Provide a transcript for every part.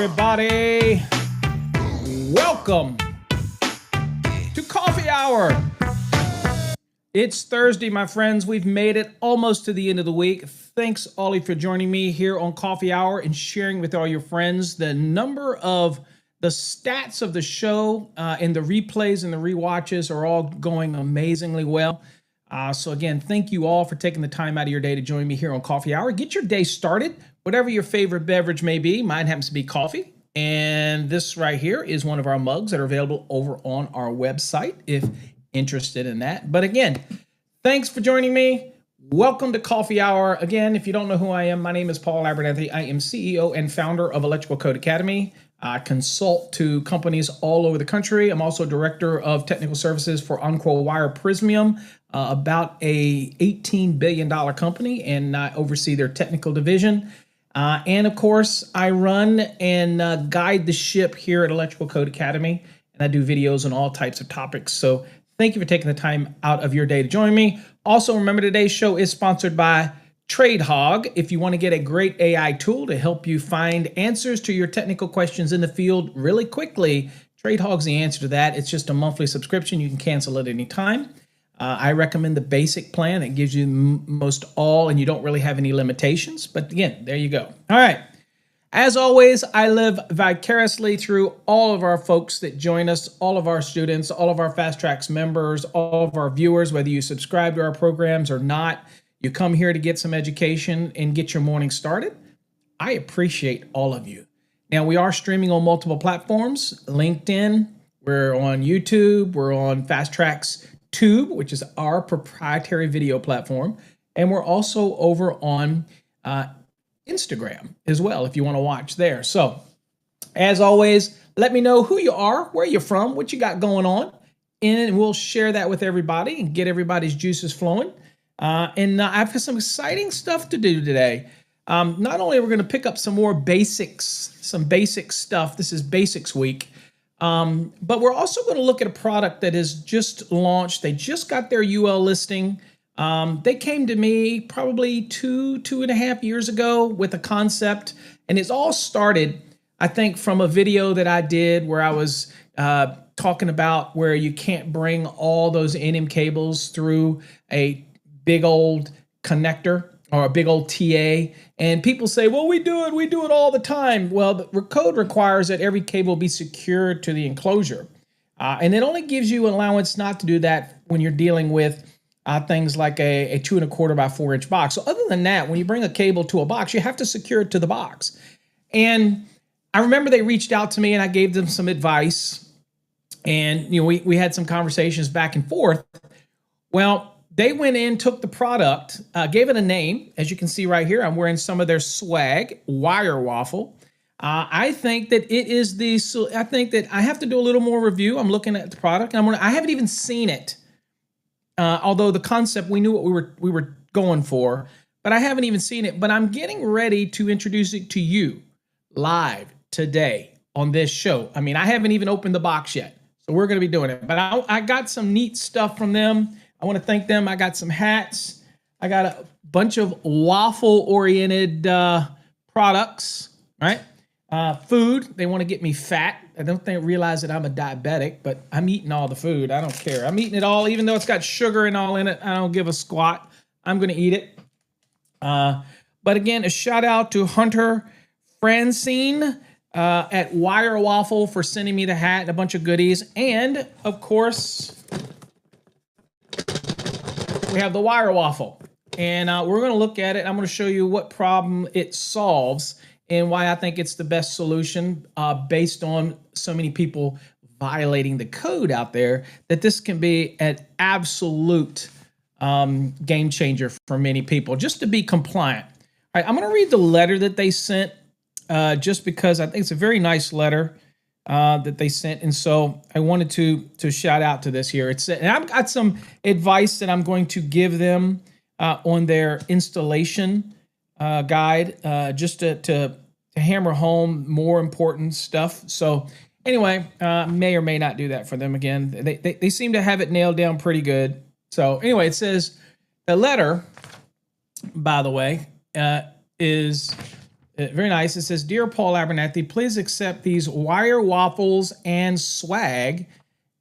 everybody. Welcome to Coffee Hour. It's Thursday, my friends. We've made it almost to the end of the week. Thanks, Ollie, for joining me here on Coffee Hour and sharing with all your friends the number of the stats of the show and the replays and the rewatches are all going amazingly well. So again, thank you all for taking the time out of your day to join me here on Coffee Hour. Get your day started, whatever your favorite beverage may be. Mine happens to be coffee. And this right here is one of our mugs that are available over on our website if interested in that. But again, thanks for joining me. Welcome to Coffee Hour. Again, if you don't know who I am, my name is Paul Abernathy. I am CEO and founder of Electrical Code Academy. I consult to companies all over the country. I'm also director of technical services for Encore Wire Prismium, about a $18 billion company, and I oversee their technical division. And of course, I run and guide the ship here at Electrical Code Academy, and I do videos on all types of topics. So thank you for taking the time out of your day to join me. Also, remember today's show is sponsored by TradeHog. If you want to get a great AI tool to help you find answers to your technical questions in the field really quickly, TradeHog's the answer to that. It's just a monthly subscription. You can cancel at any time. I recommend the basic plan. It gives you most all, and you don't really have any limitations. But again, there you go. All right. As always, I live vicariously through all of our folks that join us, all of our students, all of our Fast Tracks members, all of our viewers, whether you subscribe to our programs or not. You come here to get some education and get your morning started. I appreciate all of you. Now, we are streaming on multiple platforms. LinkedIn, we're on YouTube, we're on Fast Tracks Tube, which is our proprietary video platform. And we're also over on Instagram as well, if you want to watch there. So, as always, let me know who you are, where you're from, what you got going on, and we'll share that with everybody and get everybody's juices flowing. And I've got some exciting stuff to do today. Not only are we going to pick up some more basics, some basic stuff. This is Basics Week. But we're also going to look at a product that has just launched. They just got their UL listing. They came to me probably two and a half years ago with a concept. And it's all started, I think, from a video that I did where I was talking about where you can't bring all those NM cables through a big old connector or a big old TA. And people say, well, we do it all the time. Well, the code requires that every cable be secured to the enclosure. And it only gives you allowance not to do that when you're dealing with things like a 2 1/4 by 4 inch box. So other than that, when you bring a cable to a box, you have to secure it to the box. And I remember they reached out to me and I gave them some advice. And we had some conversations back and forth. Well, they went in, took the product, gave it a name. As you can see right here, I'm wearing some of their swag, Wire Waffle. I think that it is I think that I have to do a little more review. I'm looking at the product. And I haven't even seen it. Although the concept, we knew what we were going for, but I haven't even seen it. But I'm getting ready to introduce it to you live today on this show. I mean, I haven't even opened the box yet, so we're going to be doing it. But I got some neat stuff from them. I want to thank them. I got some hats. I got a bunch of waffle-oriented products, right? Food. They want to get me fat. I don't realize that I'm a diabetic, but I'm eating all the food. I don't care. I'm eating it all, even though it's got sugar and all in it. I don't give a squat. I'm going to eat it. But again, a shout out to Hunter Francine at Wire Waffle for sending me the hat and a bunch of goodies. And of course, we have the Wire Waffle, and we're going to look at it. I'm going to show you what problem it solves and why I think it's the best solution based on so many people violating the code out there, that this can be an absolute game changer for many people just to be compliant. All right, I'm going to read the letter that they sent just because I think it's a very nice letter that they sent. And so I wanted to shout out to this here. And I've got some advice that I'm going to give them on their installation guide, just to hammer home more important stuff. So anyway, may or may not do that for them again. They seem to have it nailed down pretty good. So anyway, it says the letter, by the way, is Very nice. It says, "Dear Paul Abernathy, please accept these wire waffles and swag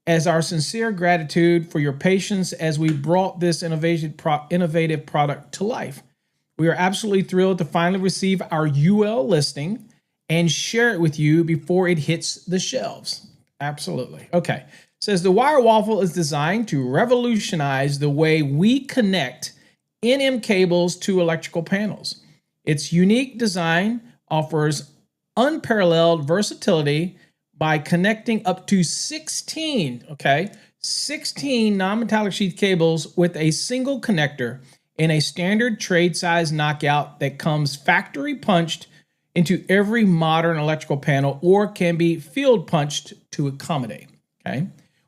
as our sincere gratitude for your patience as we brought this innovative product to life. We are absolutely thrilled to finally receive our UL listing and share it with you before it hits the shelves." Absolutely. Okay. It says the wire waffle is designed to revolutionize the way we connect NM cables to electrical panels. Its unique design offers unparalleled versatility by connecting up to 16 non-metallic sheath cables with a single connector in a standard trade size knockout that comes factory punched into every modern electrical panel or can be field punched to accommodate. Okay.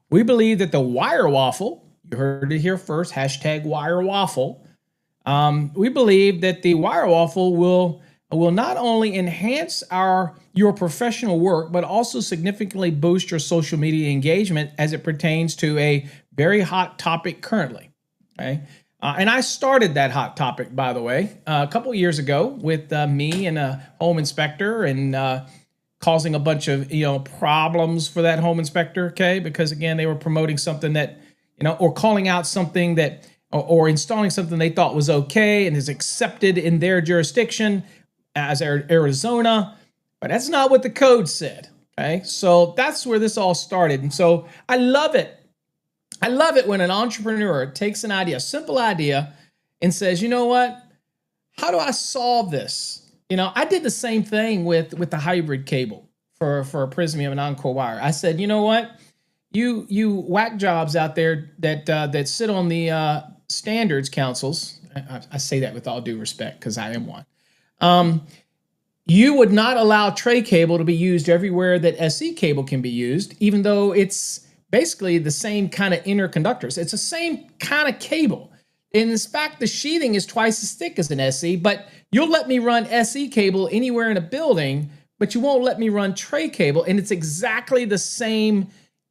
We believe that the wire waffle, you heard it here first, hashtag wire waffle. We believe that the wire waffle will not only enhance your professional work, but also significantly boost your social media engagement as it pertains to a very hot topic currently. Okay. And I started that hot topic, by the way, a couple of years ago with me and a home inspector and causing a bunch of problems for that home inspector. Okay, because again they were promoting something that or calling out something that or installing something they thought was okay and is accepted in their jurisdiction as Arizona, but that's not what the code said. Okay, so that's where this all started, and so I love it. I love it when an entrepreneur takes an idea, a simple idea, and says, you know what? How do I solve this? I did the same thing with the hybrid cable for a Prysmian and Encore wire. I said, you know what? You whack jobs out there that sit on the standards councils. I say that with all due respect because I am one. You would not allow tray cable to be used everywhere that SE cable can be used, even though it's basically the same kind of inner conductors. It's the same kind of cable. In fact, the sheathing is twice as thick as an SE, but you'll let me run SE cable anywhere in a building, but you won't let me run tray cable, and it's exactly the same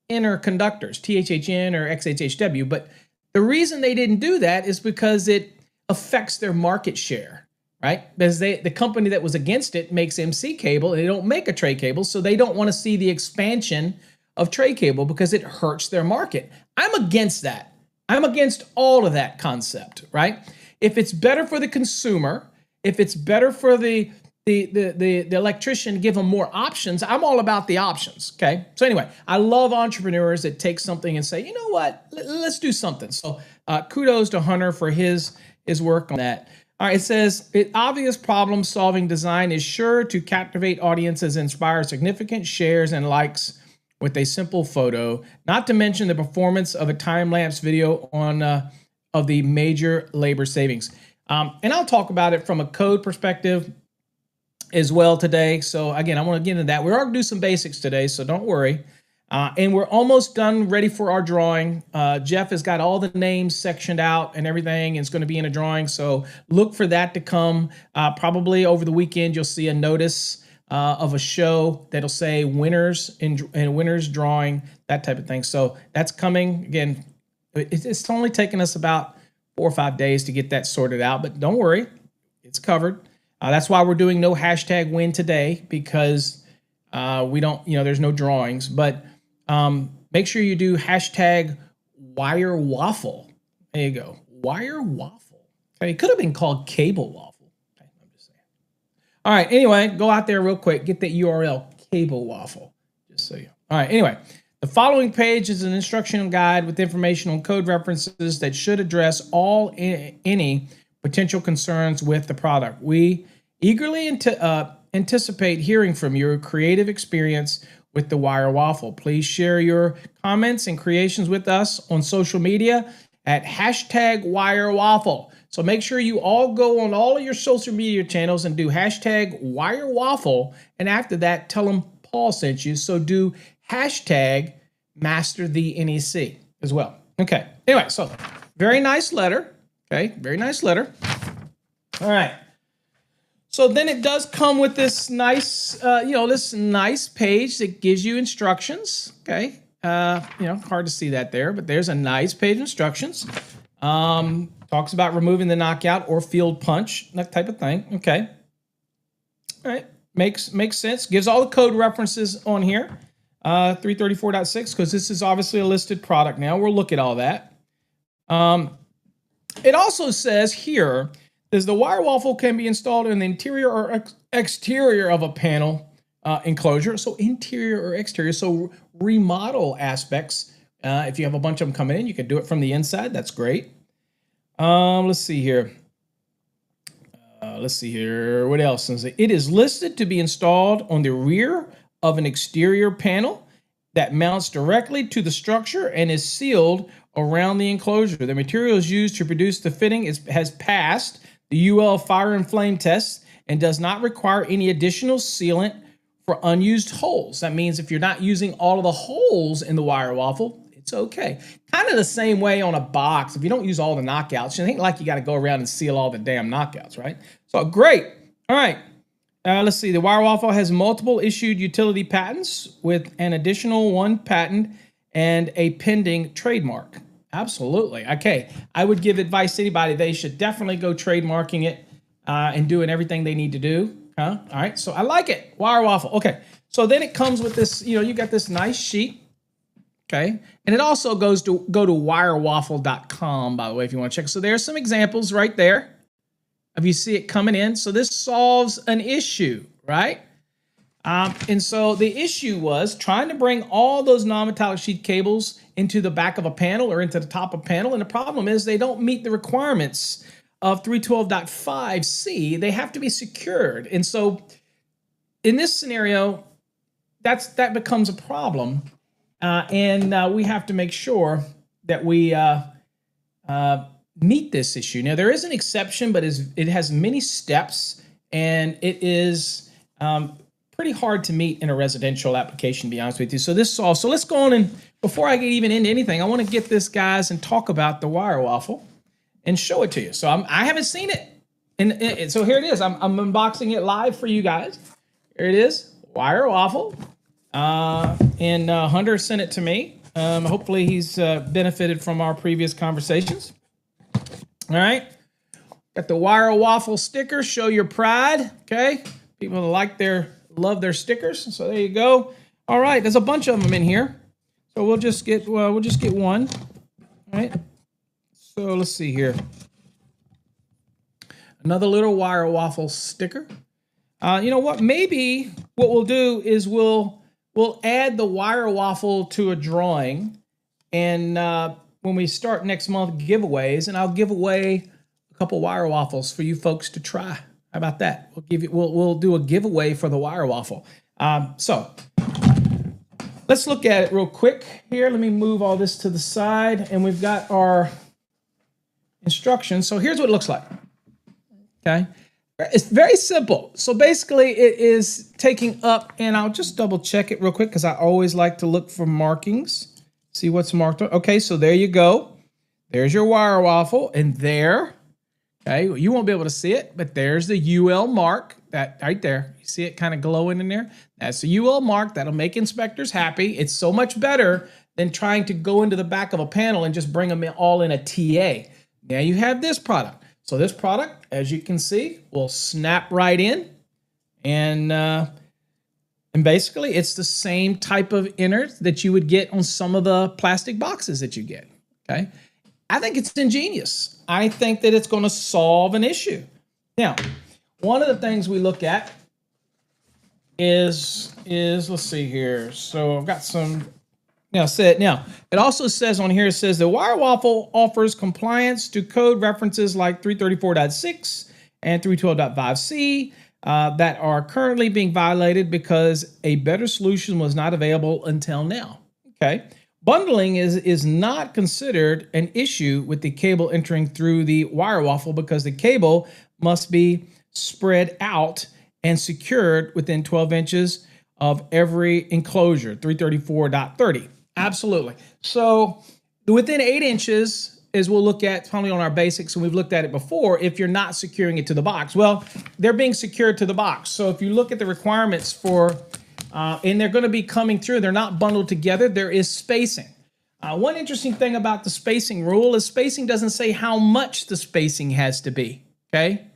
inner conductors, THHN or XHHW. But the reason they didn't do that is because it affects their market share, right? Because the company that was against it makes MC cable, and they don't make a tray cable, so they don't want to see the expansion of tray cable because it hurts their market. I'm against that. I'm against all of that concept, right? If it's better for the consumer, if it's better for the electrician to give them more options, I'm all about the options, okay? So anyway, I love entrepreneurs that take something and say, you know what, let's do something. So kudos to Hunter for his work on that. All right, it says, obvious problem-solving design is sure to captivate audiences, inspire significant shares and likes with a simple photo, not to mention the performance of a time-lapse video of the major labor savings. And I'll talk about it from a code perspective as well today. So again, I want to get into that. We're going to do some basics today, so don't worry. And we're almost done, ready for our drawing. Jeff has got all the names sectioned out and everything, and it's going to be in a drawing. So look for that to come. Probably over the weekend, you'll see a notice of a show that'll say winners and winners drawing, that type of thing. So that's coming. Again, it's only taken us about 4 or 5 days to get that sorted out, but don't worry, it's covered. That's why we're doing no hashtag win today, because we don't, there's no drawings, but make sure you do hashtag wire waffle. There you go. Wire waffle. Okay, it could have been called cable waffle. All right, anyway, go out there real quick. Get that URL, cable waffle, just so you know. All right, anyway, the following page is an instructional guide with information on code references that should address any potential concerns with the product. We eagerly anticipate hearing from your creative experience with the wire waffle. Please share your comments and creations with us on social media at hashtag wire waffle. So make sure you all go on all of your social media channels and do hashtag wire waffle. And after that, tell them Paul sent you. So do hashtag master the NEC as well. Okay. Anyway, so very nice letter. Okay. Very nice letter. All right. So then it does come with this nice, this nice page that gives you instructions. Okay. Hard to see that there, but there's a nice page of instructions. Talks about removing the knockout or field punch, that type of thing. Okay. All right, makes sense. Gives all the code references on here, 334.6, because this is obviously a listed product now. We'll look at all that. It also says here, the wire waffle can be installed in the interior or exterior of a panel enclosure. So interior or exterior, so remodel aspects. If you have a bunch of them coming in, you can do it from the inside. That's great. Let's see here. What else? It is listed to be installed on the rear of an exterior panel that mounts directly to the structure and is sealed around the enclosure. The materials used to produce the fitting has passed the UL fire and flame test and does not require any additional sealant for unused holes. That means if you're not using all of the holes in the wire waffle, it's okay. Kind of the same way on a box. If you don't use all the knockouts, it ain't like you got to go around and seal all the damn knockouts, right? So great. All right. Let's see. The wire waffle has multiple issued utility patents with an additional one patent and a pending trademark. Absolutely. Okay. I would give advice to anybody. They should definitely go trademarking it and doing everything they need to do. All right. So I like it. Wire waffle. Okay. So then it comes with this, you got this nice sheet. Okay. And it also go to wirewaffle.com, by the way, if you want to check. So there's some examples right there of you see it coming in. So this solves an issue, right? And so the issue was trying to bring all those non-metallic sheet cables into the back of a panel or into the top of a panel. And the problem is they don't meet the requirements of 312.5c. They have to be secured. And so in this scenario, that becomes a problem. And we have to make sure that we meet this issue. Now, there is an exception, but it has many steps, and it is pretty hard to meet in a residential application, to be honest with you. So this solves. So let's go on, and before I get even into anything, I want to get this, guys, and talk about the wire waffle and show it to you. So I haven't seen it. And so here it is. I'm unboxing it live for you guys. Here it is, wire waffle. And Hunter sent it to me. Hopefully he's benefited from our previous conversations. All right. Got the wire waffle sticker. Show your pride. Okay. People love their stickers. So there you go. All right. There's a bunch of them in here. So we'll just get one. All right. So let's see here. Another little wire waffle sticker. You know what? Maybe what we'll do is we'll add the wire waffle to a drawing, and when we start next month giveaways, and I'll give away a couple wire waffles for you folks to try. How about that? We'll do a giveaway for the wire waffle. So let's look at it real quick here. Let me move all this to the side, and we've got our instructions. So here's what it looks like. Okay. It's very simple. So basically it is taking up, and I'll just double check it real quick because I always like to look for markings, see what's marked. Okay, so there you go. There's your wire waffle, and there, okay, you won't be able to see it, but there's the UL mark, that right there. You see it kind of glowing in there? That's the UL mark. That'll make inspectors happy. It's so much better than trying to go into the back of a panel and just bring them all in a TA. Now you have this product. So this product, as you can see, will snap right in, and basically it's the same type of innard that you would get on some of the plastic boxes that you get. Okay, I think it's ingenious. I think that it's going to solve an issue. Now, one of the things we look at is let's see here. So I've got some. Now, it also says on here, it says the wire waffle offers compliance to code references like 334.6 and 312.5c that are currently being violated because a better solution was not available until now. Okay. Bundling is not considered an issue with the cable entering through the wire waffle because the cable must be spread out and secured within 12 inches of every enclosure, 334.30. Absolutely. So within 8 inches, as we'll look at probably on our basics, and we've looked at it before, if you're not securing it to the box. Well, they're being secured to the box. So if you look at the requirements for, and they're going to be coming through, they're not bundled together, there is spacing. One interesting thing about the spacing rule is spacing doesn't say how much the spacing has to be, okay?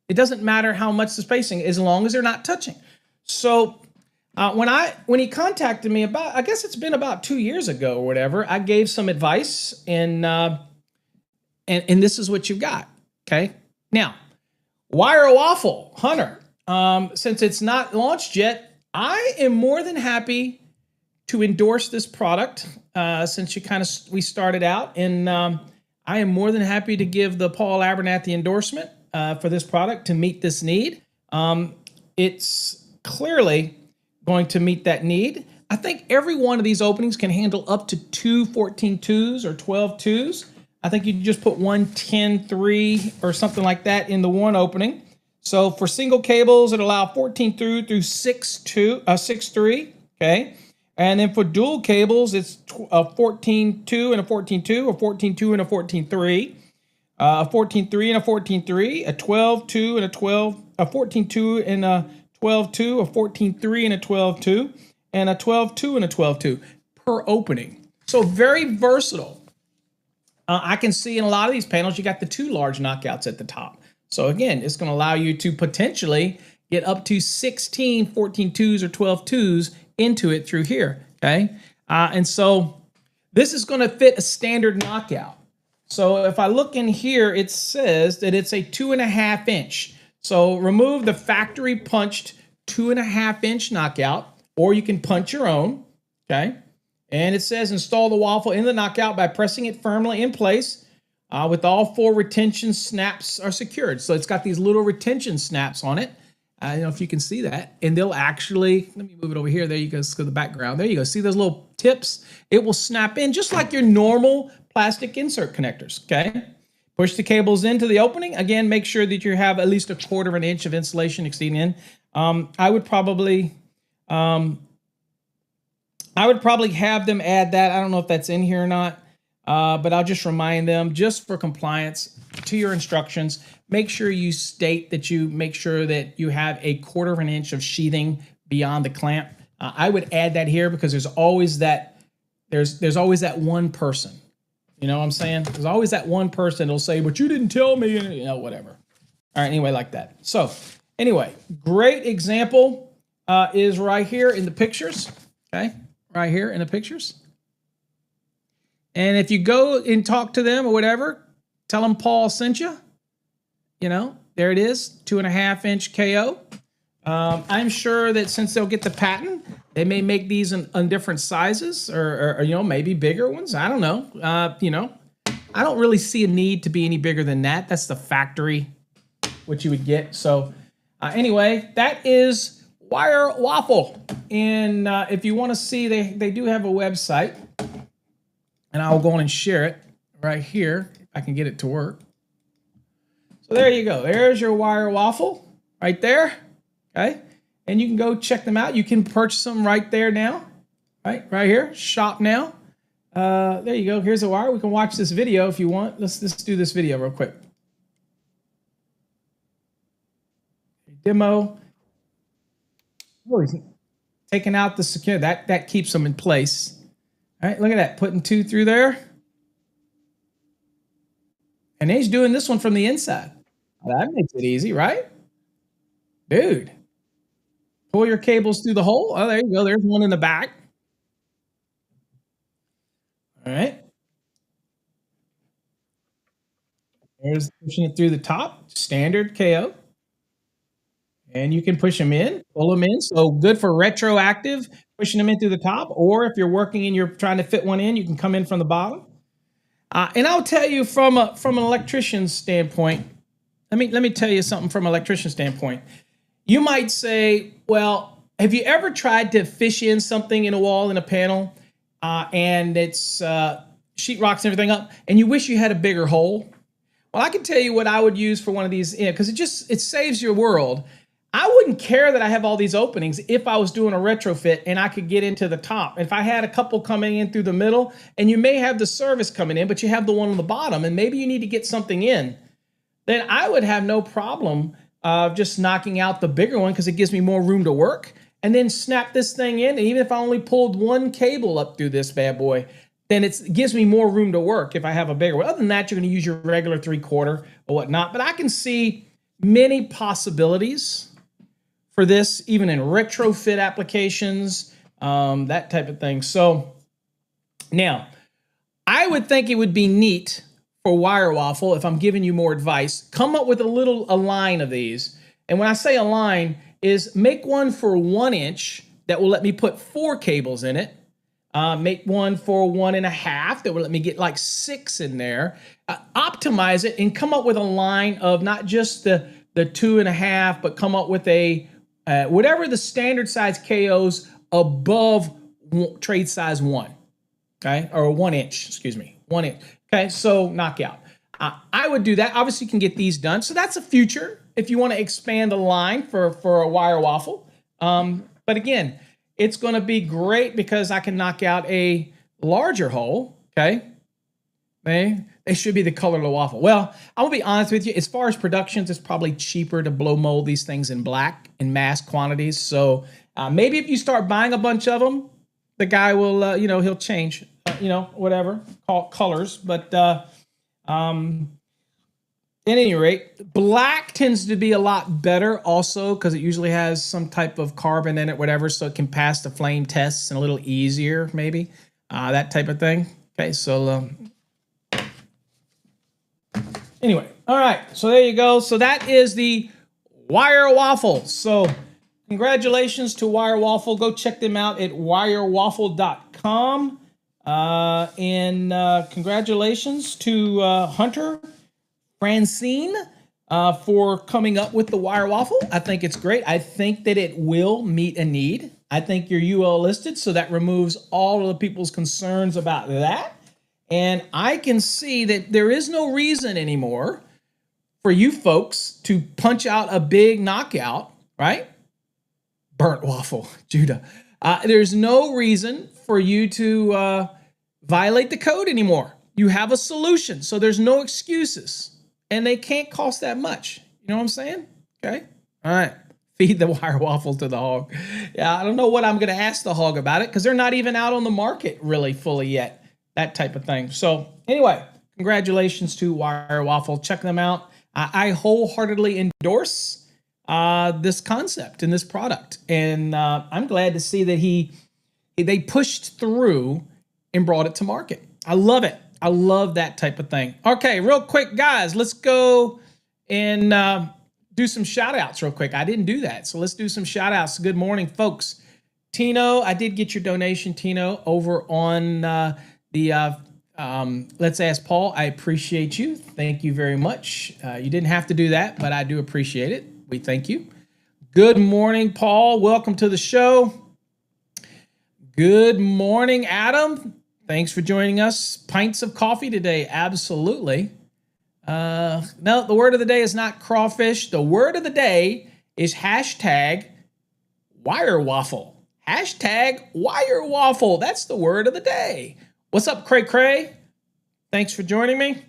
It doesn't matter how much the spacing, as long as they're not touching. So when he contacted me about, I guess it's been about 2 years ago or whatever, I gave some advice, and this is what you've got. Okay, now Wire Waffle Hunter. Since it's not launched yet, I am more than happy to endorse this product. Since we started out, and I am more than happy to give the Paul Abernathy endorsement for this product to meet this need. It's clearly going to meet that need. I think every one of these openings can handle up to 2 14-2s or 12-2s. I think you just put one 10-3 or something like that in the one opening. So for single cables, it allows 14 through 6-3, okay? And then for dual cables, it's a 14-2 and a 14-2, or 14-2 and a 14-3, a 14-3 and a 14-3, a 12-2 and a 12, a 14-2 and a 12-2, a 14-3 and a 12-2, and a 12-2 and a 12-2 per opening. So very versatile. I can see in a lot of these panels, you got the 2 large knockouts at the top. So again, it's going to allow you to potentially get up to 16 14-2s or 12-2s into it through here, okay? And so this is going to fit a standard knockout. So if I look in here, it says that it's a 2.5 inch. So remove the factory punched 2.5 inch knockout, or you can punch your own, okay? And it says install the waffle in the knockout by pressing it firmly in place with all 4 retention snaps are secured. So it's got these little retention snaps on it. I don't know if you can see that. And they'll actually, let me move it over here. There you go, to the background. There you go. See those little tips? It will snap in just like your normal plastic insert connectors, okay? Push the cables into the opening. Again, make sure that you have at least 1/4 inch of insulation extending in. I would probably have them add that. I don't know if that's in here or not, but I'll just remind them, just for compliance to your instructions, make sure you state that you make sure that you have 1/4 inch of sheathing beyond the clamp. I would add that here because there's always that one person. You know what I'm saying? There's always that one person that'll say, but you didn't tell me, you know, whatever. All right, anyway, like that. So anyway, great example is right here in the pictures, okay? Right here in the pictures. And if you go and talk to them or whatever, tell them Paul sent you. You know, there it is, 2.5 inch KO. I'm sure that since they'll get the patent, they may make these in different sizes or you know, maybe bigger ones. I don't know. You know, I don't really see a need to be any bigger than that. That's the factory, what you would get. So anyway, that is Wire Waffle. And if you want to see, they do have a website. And I'll go on and share it right here. If I can get it to work. So there you go. There's your Wire Waffle right there. Okay. And you can go check them out. You can purchase them right there now. Right here. Shop now. There you go. Here's a wire. We can watch this video if you want. Let's do this video real quick. Demo. Oh, he's taking out the secure. That keeps them in place. All right, look at that. Putting 2 through there. And he's doing this one from the inside. Well, that makes it easy, right? Dude. Pull your cables through the hole. Oh, there you go. There's one in the back. All right. There's pushing it through the top. Standard KO. And you can push them in, pull them in. So good for retroactive, pushing them in through the top. Or if you're working and you're trying to fit one in, you can come in from the bottom. And I'll tell you from an electrician's standpoint, let me tell you something from an electrician's standpoint. You might say, well, have you ever tried to fish in something in a wall in a panel and it's sheetrock's and everything up, and you wish you had a bigger hole? Well, I can tell you what I would use for one of these, because it saves your world. I wouldn't care that I have all these openings if I was doing a retrofit and I could get into the top. If I had a couple coming in through the middle, and you may have the service coming in, but you have the one on the bottom, and maybe you need to get something in, then I would have no problem just knocking out the bigger one because it gives me more room to work, and then snap this thing in. And even if I only pulled one cable up through this bad boy, then it gives me more room to work if I have a bigger one. Other than that, you're going to use your regular 3/4 or whatnot. But I can see many possibilities for this, even in retrofit applications, that type of thing. So now, I would think it would be neat for Wire Waffle, if I'm giving you more advice, come up with a line of these. And when I say a line, is make one for 1 inch that will let me put 4 cables in it. Make one for 1.5 that will let me get like 6 in there. Optimize it and come up with a line of not just the 2.5, but come up with a whatever the standard size KOs above trade size 1. Okay, or 1 inch, excuse me, 1 inch. Okay, so knockout. I would do that. Obviously, you can get these done. So that's a future if you want to expand the line for a Wire Waffle. But again, it's going to be great because I can knock out a larger hole. Okay, they should be the color of the waffle. Well, I will be honest with you. As far as productions, it's probably cheaper to blow mold these things in black in mass quantities. So maybe if you start buying a bunch of them, the guy will, he'll change, whatever, colors. But at any rate, black tends to be a lot better also because it usually has some type of carbon in it, whatever, so it can pass the flame tests and a little easier, maybe, that type of thing. Okay, so anyway, all right, so there you go. So that is the Wire Waffle. So congratulations to Wire Waffle. Go check them out at wirewaffle.com. And congratulations to Hunter Francine for coming up with the Wire Waffle. I think it's great. I think that it will meet a need. I think you're UL listed, so that removes all of the people's concerns about that. And I can see that there is no reason anymore for you folks to punch out a big knockout, right? Burnt waffle, Judah. There's no reason for you to violate the code anymore. You have a solution, so there's no excuses. And they can't cost that much. You know what I'm saying? Okay? All right. Feed the Wire Waffle to the hog. Yeah, I don't know what I'm going to ask the hog about it because they're not even out on the market really fully yet. That type of thing. So anyway, congratulations to Wire Waffle. Check them out. I wholeheartedly endorse this concept and this product. And I'm glad to see that they pushed through and brought it to market. I love it. I love that type of thing. Okay, real quick, guys, let's go and do some shout outs real quick. I didn't do that. So let's do some shout outs. Good morning, folks. Tino, I did get your donation, Tino, over on Let's Ask Paul. I appreciate you. Thank you very much. You didn't have to do that, but I do appreciate it. We thank you. Good morning, Paul. Welcome to the show. Good morning, Adam. Thanks for joining us. Pints of coffee today. Absolutely. No, the word of the day is not crawfish. The word of the day is hashtag Wire Waffle. Hashtag Wire Waffle. That's the word of the day. What's up, Cray Cray? Thanks for joining me.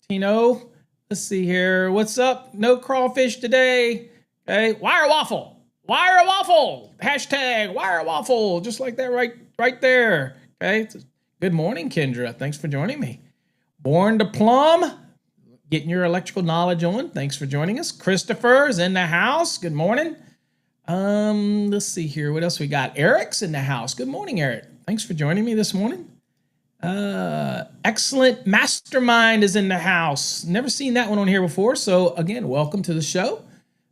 Tino, let's see here. What's up? No crawfish today. Okay, Wire Waffle. Wire Waffle. Hashtag Wire Waffle. Just like that right there. Okay. Good morning, Kendra. Thanks for joining me. Born to Plum. Getting your electrical knowledge on. Thanks for joining us. Christopher is in the house. Good morning. Let's see here. What else we got? Eric's in the house. Good morning, Eric. Thanks for joining me this morning. Excellent Mastermind is in the house. Never seen that one on here before. So again, welcome to the show.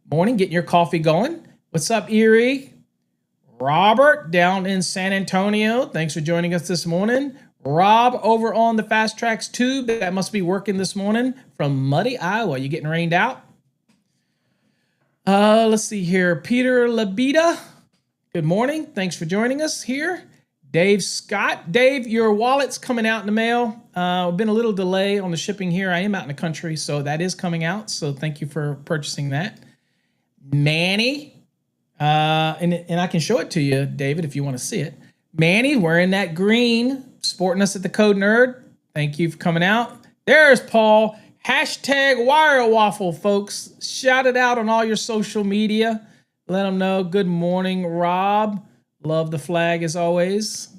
Morning, getting your coffee going. What's up, Erie? Robert down in San Antonio. Thanks for joining us this morning. Rob over on the Fast Tracks Tube. That must be working this morning from Muddy, Iowa. You getting rained out? Let's see here. Peter Labita. Good morning. Thanks for joining us here. Dave Scott. Dave, your wallet's coming out in the mail. Been a little delay on the shipping here. I am out in the country, so that is coming out. So thank you for purchasing that. Manny. And I can show it to you, David, if you want to see it. Manny wearing that green, sporting us at the Code Nerd. Thank you for coming out. There's Paul. Hashtag Wire Waffle, folks. Shout it out on all your social media. Let them know. Good morning, Rob. Love the flag as always.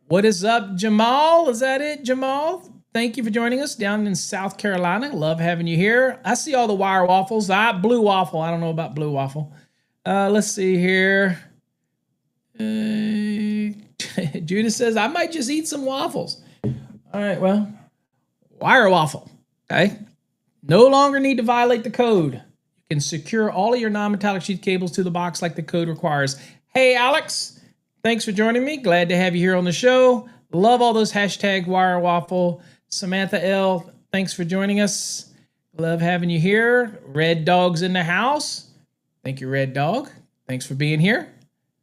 What is up, Jamal? Is that it, Jamal? thank you for joining us down in South Carolina. Love having you here. I see all the wire waffles. Blue waffle. I don't know about blue waffle. Let's see here. Judith says, I might just eat some waffles. All right, well, wire waffle, okay? No longer need to violate the code. You can secure all of your non-metallic sheath cables to the box like the code requires. Hey, Alex, thanks for joining me. Glad to have you here on the show. Love all those hashtag wire waffle. Samantha L., thanks for joining us. Love having you here. Red Dog's in the house. Thank you, Red Dog. Thanks for being here.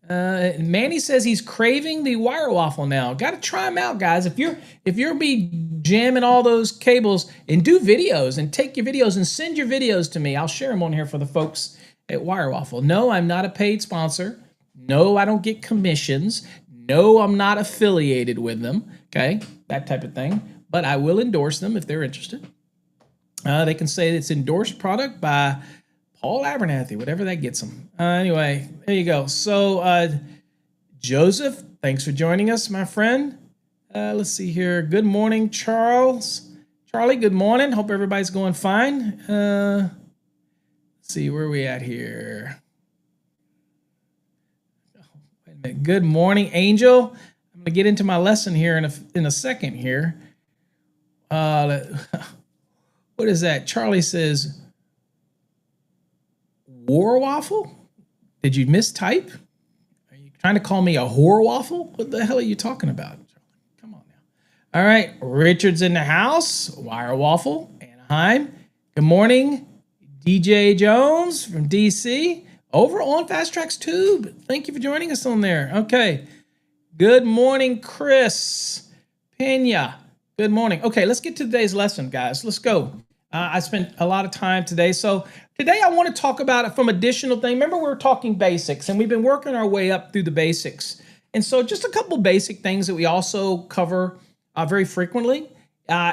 Manny says he's craving the wire waffle now. Got to try them out, guys. If you're be jamming all those cables and do videos and take your videos and send your videos to me, I'll share them on here for the folks at Wire Waffle. No, I'm not a paid sponsor. No, I don't get commissions. No, I'm not affiliated with them. Okay, that type of thing. But I will endorse them if they're interested. They can say it's endorsed product by Paul Abernathy, whatever that gets them. Anyway, there you go. So, Joseph, thanks for joining us, my friend. Let's see here. Good morning, Charles. Charlie, good morning. Hope everybody's going fine. Let's see, where are we at here? Oh, wait a minute. Good morning, Angel. I'm going to get into my lesson here in a second here. What is that? Charlie says, War waffle? Did you mistype? Are you trying to call me a whore waffle? What the hell are you talking about? Come on now. All right, Richard's in the house. Wire waffle, Anaheim. Good morning, DJ Jones from DC. Over on Fast Tracks Tube. Thank you for joining us on there. Okay. Good morning, Chris Pena. Good morning. Okay, let's get to today's lesson, guys. Let's go. I spent a lot of time today. So today I want to talk about it from additional thing. Remember, we were talking basics, and we've been working our way up through the basics. And so just a couple basic things that we also cover very frequently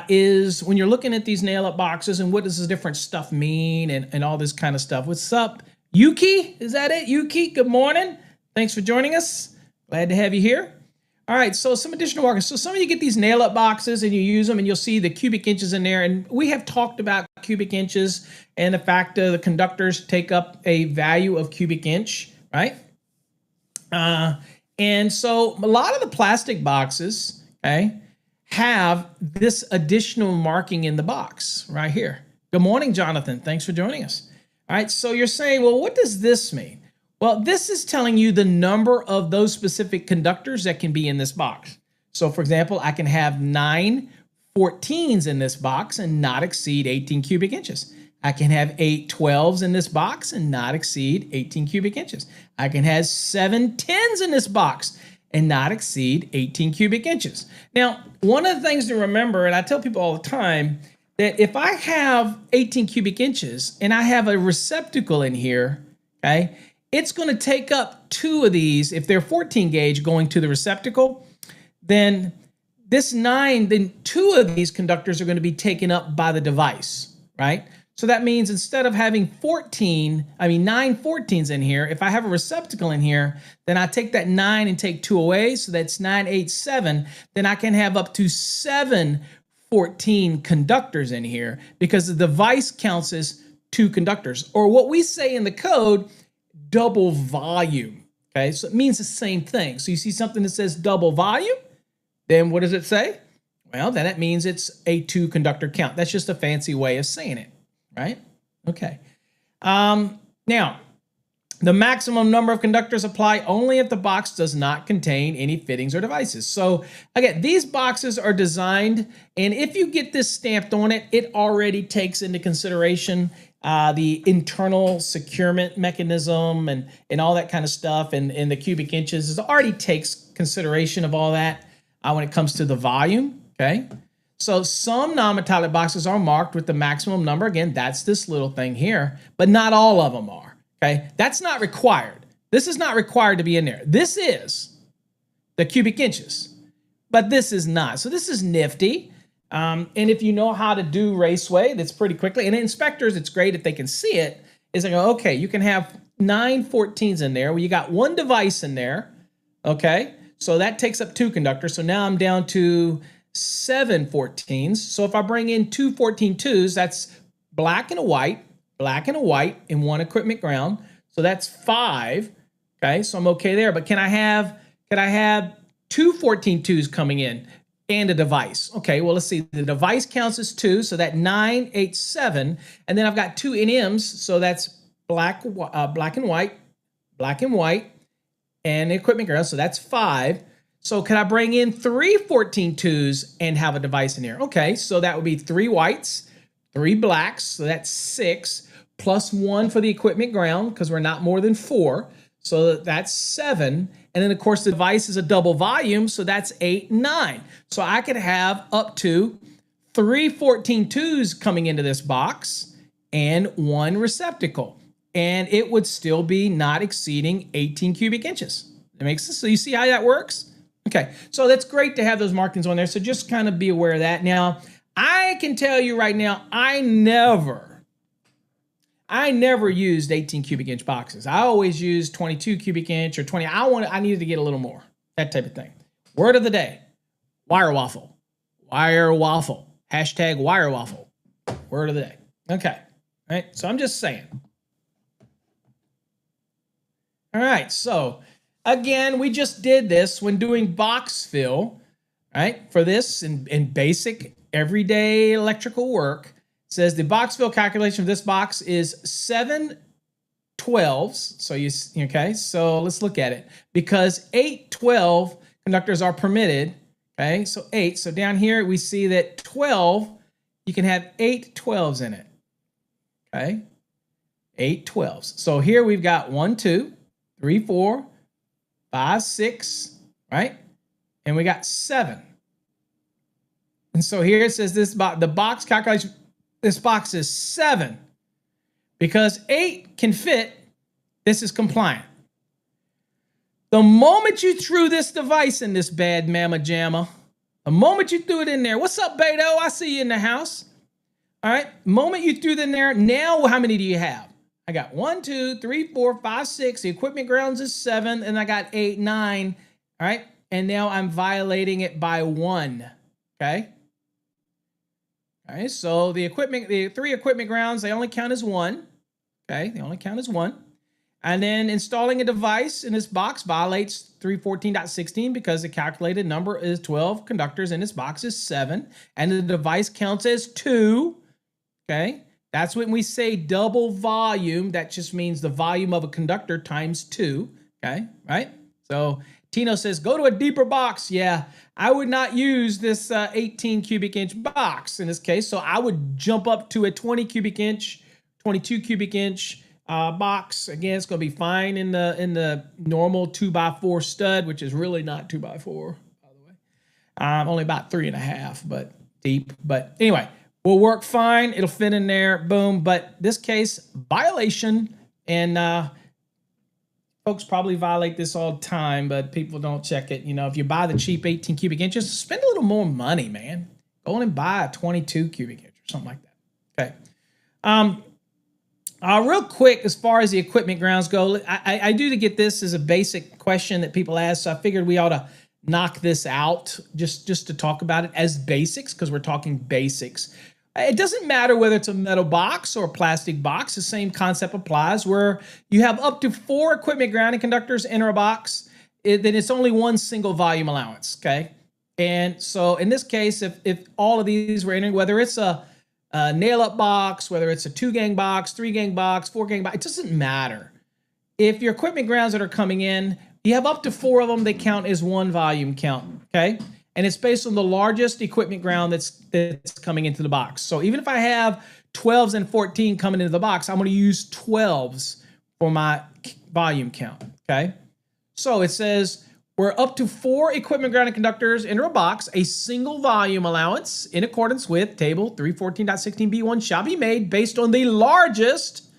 is when you're looking at these nail-up boxes and what does this different stuff mean and all this kind of stuff. What's up, Yuki? Is that it, Yuki? Good morning. Thanks for joining us. Glad to have you here. All right, so some additional markers. So some of you get these nail-up boxes and you use them and you'll see the cubic inches in there. And we have talked about cubic inches and the fact that the conductors take up a value of cubic inch, right? And so a lot of the plastic boxes, okay, have this additional marking in the box right here. Good morning, Jonathan. Thanks for joining us. All right, so you're saying, well, what does this mean? Well, this is telling you the number of those specific conductors that can be in this box. So, for example, I can have 9 14s in this box and not exceed 18 cubic inches. I can have 8 12s in this box and not exceed 18 cubic inches. I can have 7 10s in this box and not exceed 18 cubic inches. Now, one of the things to remember, and I tell people all the time, that if I have 18 cubic inches and I have a receptacle in here, okay, it's going to take up 2 of these. If they're 14 gauge going to the receptacle, then this 9, then 2 of these conductors are going to be taken up by the device, right? So that means instead of having 9 14s in here, if I have a receptacle in here, then I take that 9 and take 2 away. So that's 9, 8, 7. Then I can have up to 7 14 conductors in here because the device counts as 2 conductors, or what we say in the code, double volume. Okay, so it means the same thing. So you see something that says double volume, then what does it say? Well, then it means it's a 2 conductor count. That's just a fancy way of saying it, right? Okay. Now, the maximum number of conductors apply only if the box does not contain any fittings or devices. So again, these boxes are designed, and if you get this stamped on it, it already takes into consideration the internal securement mechanism and all that kind of stuff, and the cubic inches. It already takes consideration of all that when it comes to the volume, okay? So some non-metallic boxes are marked with the maximum number. Again, that's this little thing here, but not all of them are, okay? That's not required. This is not required to be in there. This is the cubic inches, but this is not. So this is nifty. And if you know how to do Raceway, that's pretty quickly. And inspectors, it's great if they can see it. Is like, okay, you can have 9 14s in there. Well, you got 1 device in there. Okay, so that takes up 2 conductors. So now I'm down to 7 14s. So if I bring in 2 14-2s, that's black and a white, and one equipment ground. So that's 5. Okay, so I'm okay there. But can I have 2 14-2s coming in and a device? Okay, well, let's see. The device counts as 2, so that 9, 8, 7. And then I've got 2 NMs, so that's black and white, and equipment ground, so that's 5. So can I bring in 3 14-2s and have a device in here? Okay, so that would be 3 whites, 3 blacks, so that's 6, plus 1 for the equipment ground, because we're not more than 4. So that's 7. And then, of course, the device is a double volume, so that's 8, 9. So I could have up to 3 14-2s coming into this box and 1 receptacle. And it would still be not exceeding 18 cubic inches. That makes sense? So you see how that works? Okay, so that's great to have those markings on there. So just kind of be aware of that. Now, I can tell you right now, I never used 18 cubic inch boxes. I always used 22 cubic inch or 20. I needed to get a little more, that type of thing. Word of the day, wire waffle, hashtag wire waffle, word of the day. Okay, all right, so I'm just saying. All right, so again, we just did this when doing box fill, right? For this in basic everyday electrical work. It says the box fill calculation of this box is 7 12s. So let's look at it. Because 8 12 conductors are permitted, okay? So 8. So down here we see that 12, you can have 8 12s in it, okay? 8 12s. So here we've got 1, 2, 3, 4, 5, 6, right? And we got 7. And so here it says the box calculation, this box is 7. Because 8 can fit, this is compliant. The moment you threw this device in this bad mamma jamma, the moment you threw it in there, what's up, Beto? I see you in the house. All right, moment you threw it in there, now how many do you have? I got 1, 2, 3, 4, 5, 6. The equipment grounds is 7, and I got 8, 9. All right, and now I'm violating it by 1. Okay. All right, so the 3 equipment grounds, they only count as 1. Okay, they only count as 1. And then installing a device in this box violates 314.16 because the calculated number is 12 conductors and this box is 7. And the device counts as 2. Okay. That's when we say double volume. That just means the volume of a conductor times 2. Okay, right? So Tino says, go to a deeper box. Yeah, I would not use this 18 cubic inch box in this case. So I would jump up to a 20 cubic inch, 22 cubic inch box. Again, it's going to be fine in the normal 2x4 stud, which is really not 2x4, by the way. Only about 3.5, but deep. But anyway, will work fine. It'll fit in there. Boom. But this case, violation. And folks probably violate this all the time, but people don't check it. You know, if you buy the cheap 18 cubic inches, spend a little more money, man. Go on and buy a 22 cubic inch or something like that. Okay. Real quick, as far as the equipment grounds go, I do to get this as a basic question that people ask, so I figured we ought to knock this out just to talk about it as basics, because we're talking basics. It doesn't matter whether it's a metal box or a plastic box. The same concept applies where you have up to 4 equipment grounding conductors in a box, then it's only 1 single volume allowance, okay? And so in this case, if all of these were entering, whether it's a nail-up box, whether it's a 2-gang box, 3-gang box, 4-gang box, it doesn't matter. If your equipment grounds that are coming in, you have up to 4 of them, they count as 1 volume count, okay? And it's based on the largest equipment ground that's coming into the box. So even if I have 12s and 14 coming into the box, I'm going to use 12s for my volume count, okay? So it says we're up to 4 equipment grounding conductors into a box. A single volume allowance in accordance with table 314.16b1 shall be made based on the largest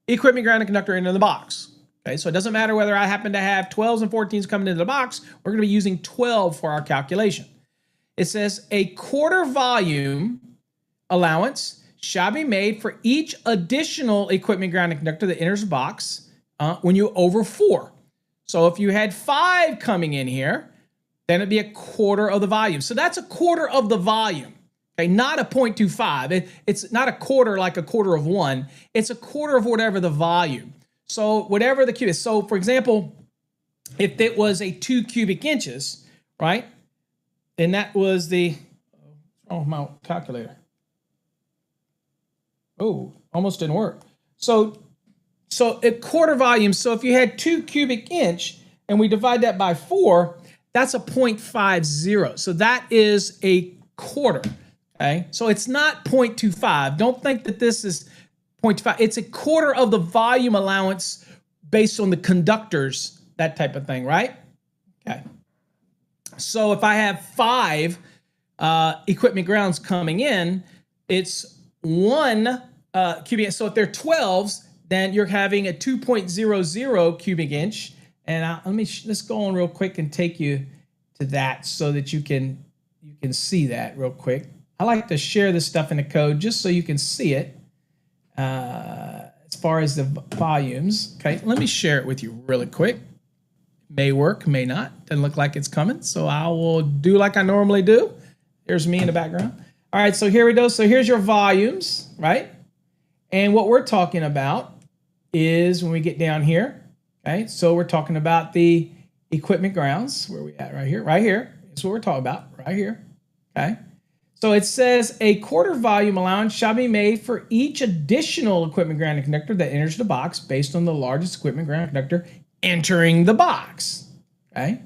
equipment grounding conductor into the box. Okay, so it doesn't matter whether I happen to have 12s and 14s coming into the box. We're going to be using 12 for our calculation. It says a quarter volume allowance shall be made for each additional equipment grounding conductor that enters the box when you over 4. So if you had 5 coming in here, then it'd be a quarter of the volume. So that's a quarter of the volume, okay? Not a 0.25. It's not a quarter like a quarter of one. It's a quarter of whatever the volume. So whatever the cubic is. So for example, if it was a 2 cubic inches, right? And that was the, oh, my calculator. Oh, almost didn't work. So a quarter volume. So if you had 2 cubic inch and we divide that by 4, that's a 0.50. So that is a quarter. Okay. So it's not 0.25. Don't think that this is 0.25. It's a quarter of the volume allowance based on the conductors, that type of thing, right? Okay. So if I have 5 equipment grounds coming in, it's 1 cubic. So if they're 12s, then you're having a 2.00 cubic inch. And let's go on real quick and take you to that so that you can see that real quick. I like to share this stuff in the code just so you can see it as far as the volumes. Okay, let me share it with you really quick. May work, may not. Doesn't look like it's coming, so I will do like I normally do. There's me in the background. All right, so here we go. So here's your volumes, right? And what we're talking about is when we get down here, okay? So we're talking about the equipment grounds. Where are we at? Right here, right here. That's what we're talking about, right here, okay? So it says a quarter volume allowance shall be made for each additional equipment grounding conductor that enters the box based on the largest equipment grounding conductor entering the box, okay?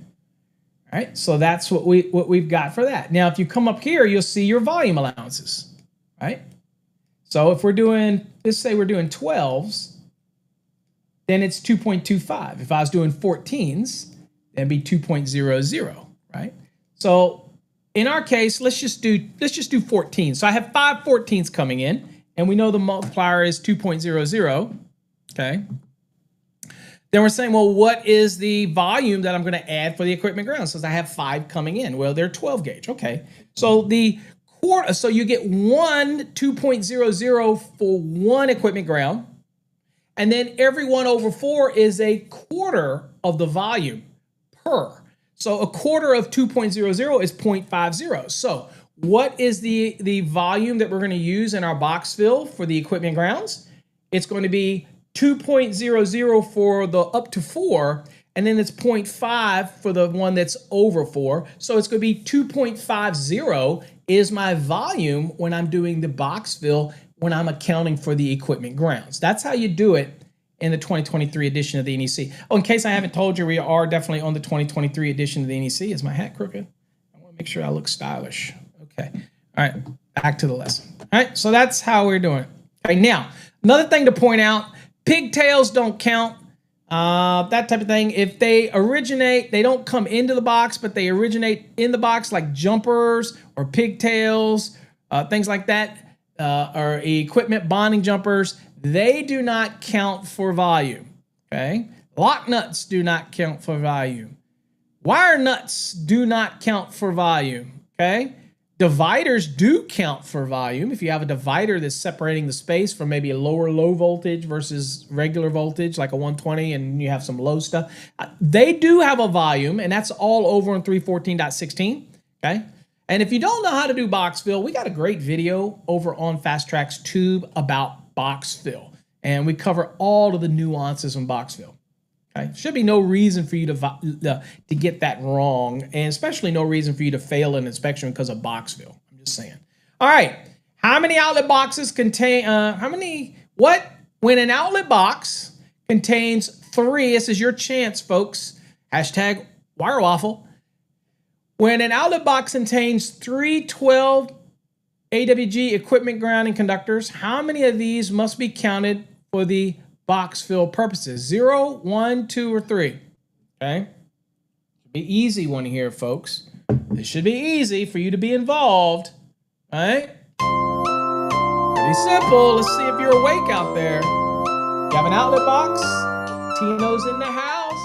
All right, so that's what we've got for that. Now, if you come up here, you'll see your volume allowances, right? So if we're doing, let's say we're doing 12s, then it's 2.25. If I was doing 14s, then it'd be 2.00, right? So in our case, let's just do 14. So I have 5 14s coming in, and we know the multiplier is 2.00, okay? Then we're saying, well, what is the volume that I'm going to add for the equipment ground? Since I have 5 coming in. Well, they're 12 gauge. Okay. So the quarter, so you get 2.00 for 1 equipment ground. And then every 1/4 is a quarter of the volume per. So a quarter of 2.00 is 0.50. So what is the volume that we're going to use in our box fill for the equipment grounds? It's going to be 2.00 for the up to 4, and then it's 0.5 for the one that's over 4. So it's going to be 2.50 is my volume when I'm doing the box fill, when I'm accounting for the equipment grounds. That's how you do it in the 2023 edition of the NEC. Oh, in case I haven't told you, we are definitely on the 2023 edition of the NEC. Is my hat crooked? I want to make sure I look stylish. Okay. All right. Back to the lesson. All right. So that's how we're doing it. Okay. Now, another thing to point out, pigtails don't count, that type of thing. If they originate, they don't come into the box, but they originate in the box, like jumpers or pigtails, things like that, or equipment bonding jumpers, they do not count for volume, okay? Lock nuts do not count for volume. Wire nuts do not count for volume, okay? Dividers do count for volume. If you have a divider that's separating the space from maybe a low voltage versus regular voltage, like a 120, and you have some low stuff, they do have a volume, and that's all over on 314.16, okay? And if you don't know how to do box fill, we got a great video over on Fast Track's Tube about box fill, and we cover all of the nuances in box fill. Okay, should be no reason for you to get that wrong, and especially no reason for you to fail an inspection because of box fill. I'm just saying. All right, how many outlet boxes contain? When an outlet box contains 3, this is your chance, folks. Hashtag wire waffle. When an outlet box contains 3 12 AWG equipment grounding conductors, how many of these must be counted for the box fill purposes? 0, 1, 2, or 3. Okay. Should be easy one here, folks. It should be easy for you to be involved. All right. Pretty simple. Let's see if you're awake out there. You have an outlet box. Tino's in the house.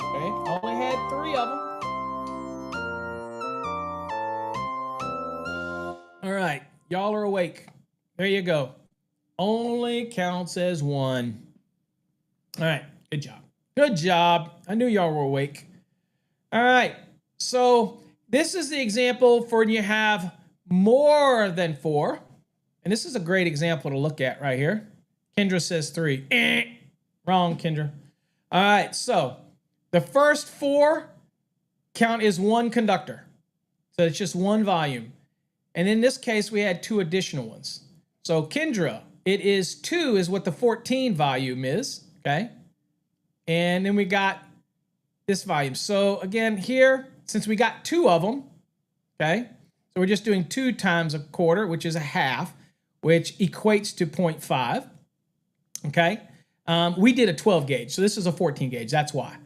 Okay. Only had 3 of them. All right. Y'all are awake. There you go. Only counts as 1. All right, good job. Good job. I knew y'all were awake. All right, So this is the example for when you have more than 4. And this is a great example to look at right here. Kendra says 3. Wrong, Kendra. All right, so the first 4 count as 1 conductor. So it's just 1 volume. And in this case, we had 2 additional ones. So Kendra, it is 2 is what the 14 volume is, okay? And then we got this volume. So again, here, since we got 2 of them, okay? So we're just doing 2 times a quarter, which is a half, which equates to 0.5, okay? We did a 12 gauge, so this is a 14 gauge, that's why.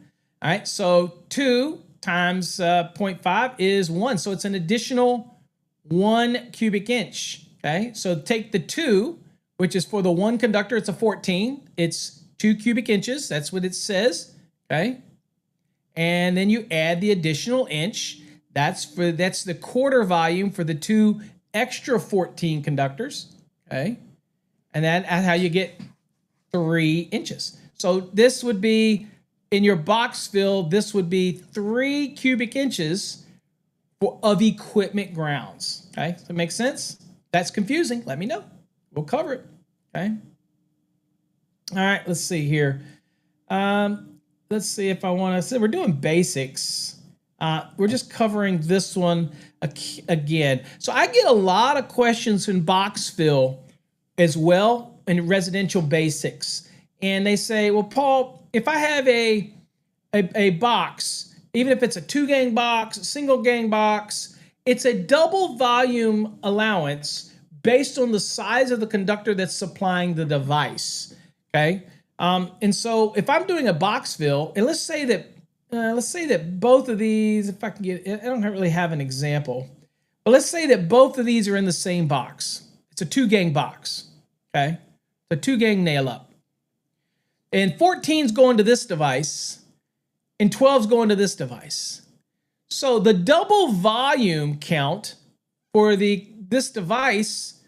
All right, so 2 times 0.5 is 1, so it's an additional 1 cubic inch, okay? So take the 2, which is for the 1 conductor, it's a 14, it's 2 cubic inches, that's what it says, okay? And then you add the additional inch, that's the quarter volume for the 2 extra 14 conductors, okay? And that's how you get 3 inches. So this would be, in your box fill, this would be 3 cubic inches of equipment grounds. Okay, does that make sense? That's confusing, let me know. We'll cover it, okay? All right, let's see here. Let's see if I want to, so we're doing basics. We're just covering this one again. So I get a lot of questions in box fill as well in residential basics. And they say, well, Paul, if I have a box, even if it's a 2-gang box, a single gang box, it's a double volume allowance based on the size of the conductor that's supplying the device, okay? And so if I'm doing a box fill, and let's say that both of these, if I can get, I don't really have an example, but let's say that both of these are in the same box. It's a 2-gang box, okay? It's a 2-gang nail up. And 14's going to this device, and 12's going to this device. So the double volume count for this device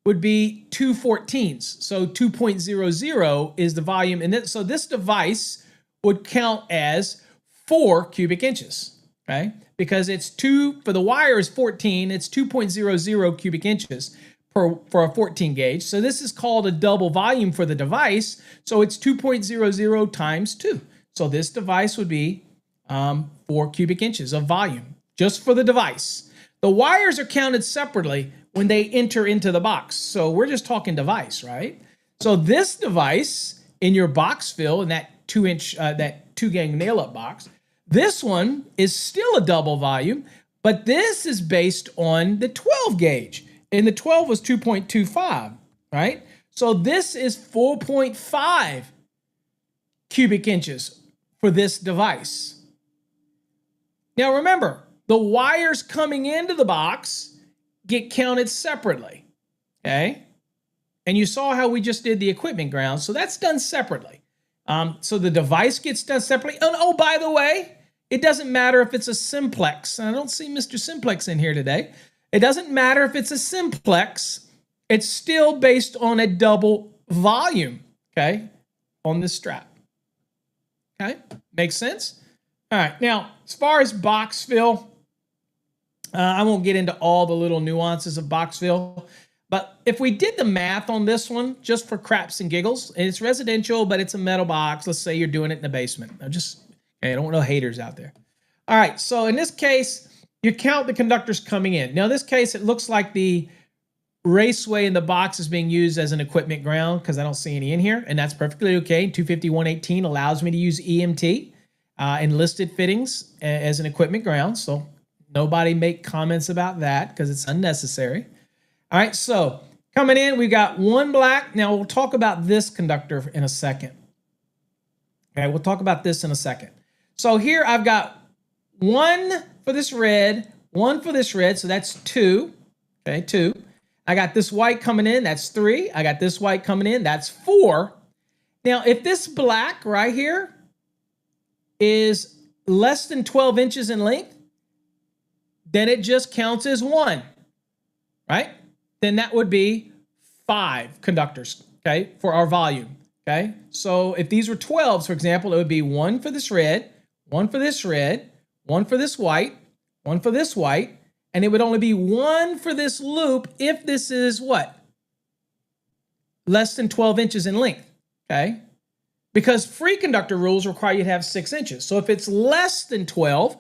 would be 2 14s. So 2.00 is the volume. And so this device would count as 4 cubic inches, okay? Because it's 2, for the wire is 14, it's 2.00 cubic inches for a 14 gauge. So this is called a double volume for the device. So it's 2.00 times 2. So this device would be 4 cubic inches of volume just for the device. The wires are counted separately when they enter into the box. So we're just talking device, right? So this device in your box fill, in that 2-inch, that 2-gang nail-up box, this one is still a double volume, but this is based on the 12 gauge. And the 12 was 2.25, right? So this is 4.5 cubic inches for this device. Now remember, the wires coming into the box get counted separately, okay? And you saw how we just did the equipment grounds, so that's done separately. So the device gets done separately. And oh, by the way, it doesn't matter if it's a simplex. And I don't see Mr. Simplex in here today. It doesn't matter if it's a simplex. It's still based on a double volume, okay, on this strap. Okay, makes sense? All right, now, as far as box fill, I won't get into all the little nuances of box fill, but if we did the math on this one, just for craps and giggles, and it's residential, but it's a metal box. Let's say you're doing it in the basement. I don't want no haters out there. All right, so in this case, you count the conductors coming in. Now, in this case, it looks like the raceway in the box is being used as an equipment ground because I don't see any in here, and that's perfectly okay. 250-118 allows me to use EMT, enlisted fittings as an equipment ground, so nobody make comments about that because it's unnecessary. All right, so coming in, we've got 1 black. Now, we'll talk about this conductor in a second. Okay, we'll talk about this in a second. So here I've got 1 for this red, 1 for this red, so that's 2. Okay, 2. I got this white coming in, that's 3. I got this white coming in, that's 4. Now, if this black right here is less than 12 inches in length, then it just counts as 1, right? Then that would be 5 conductors, okay, for our volume, okay? So if these were 12s, for example, it would be 1 for this red, 1 for this red, 1 for this white, one for this white, and it would only be one for this loop if this is what? Less than 12 inches in length, okay? Because free conductor rules require you to have 6 inches. So if it's less than 12,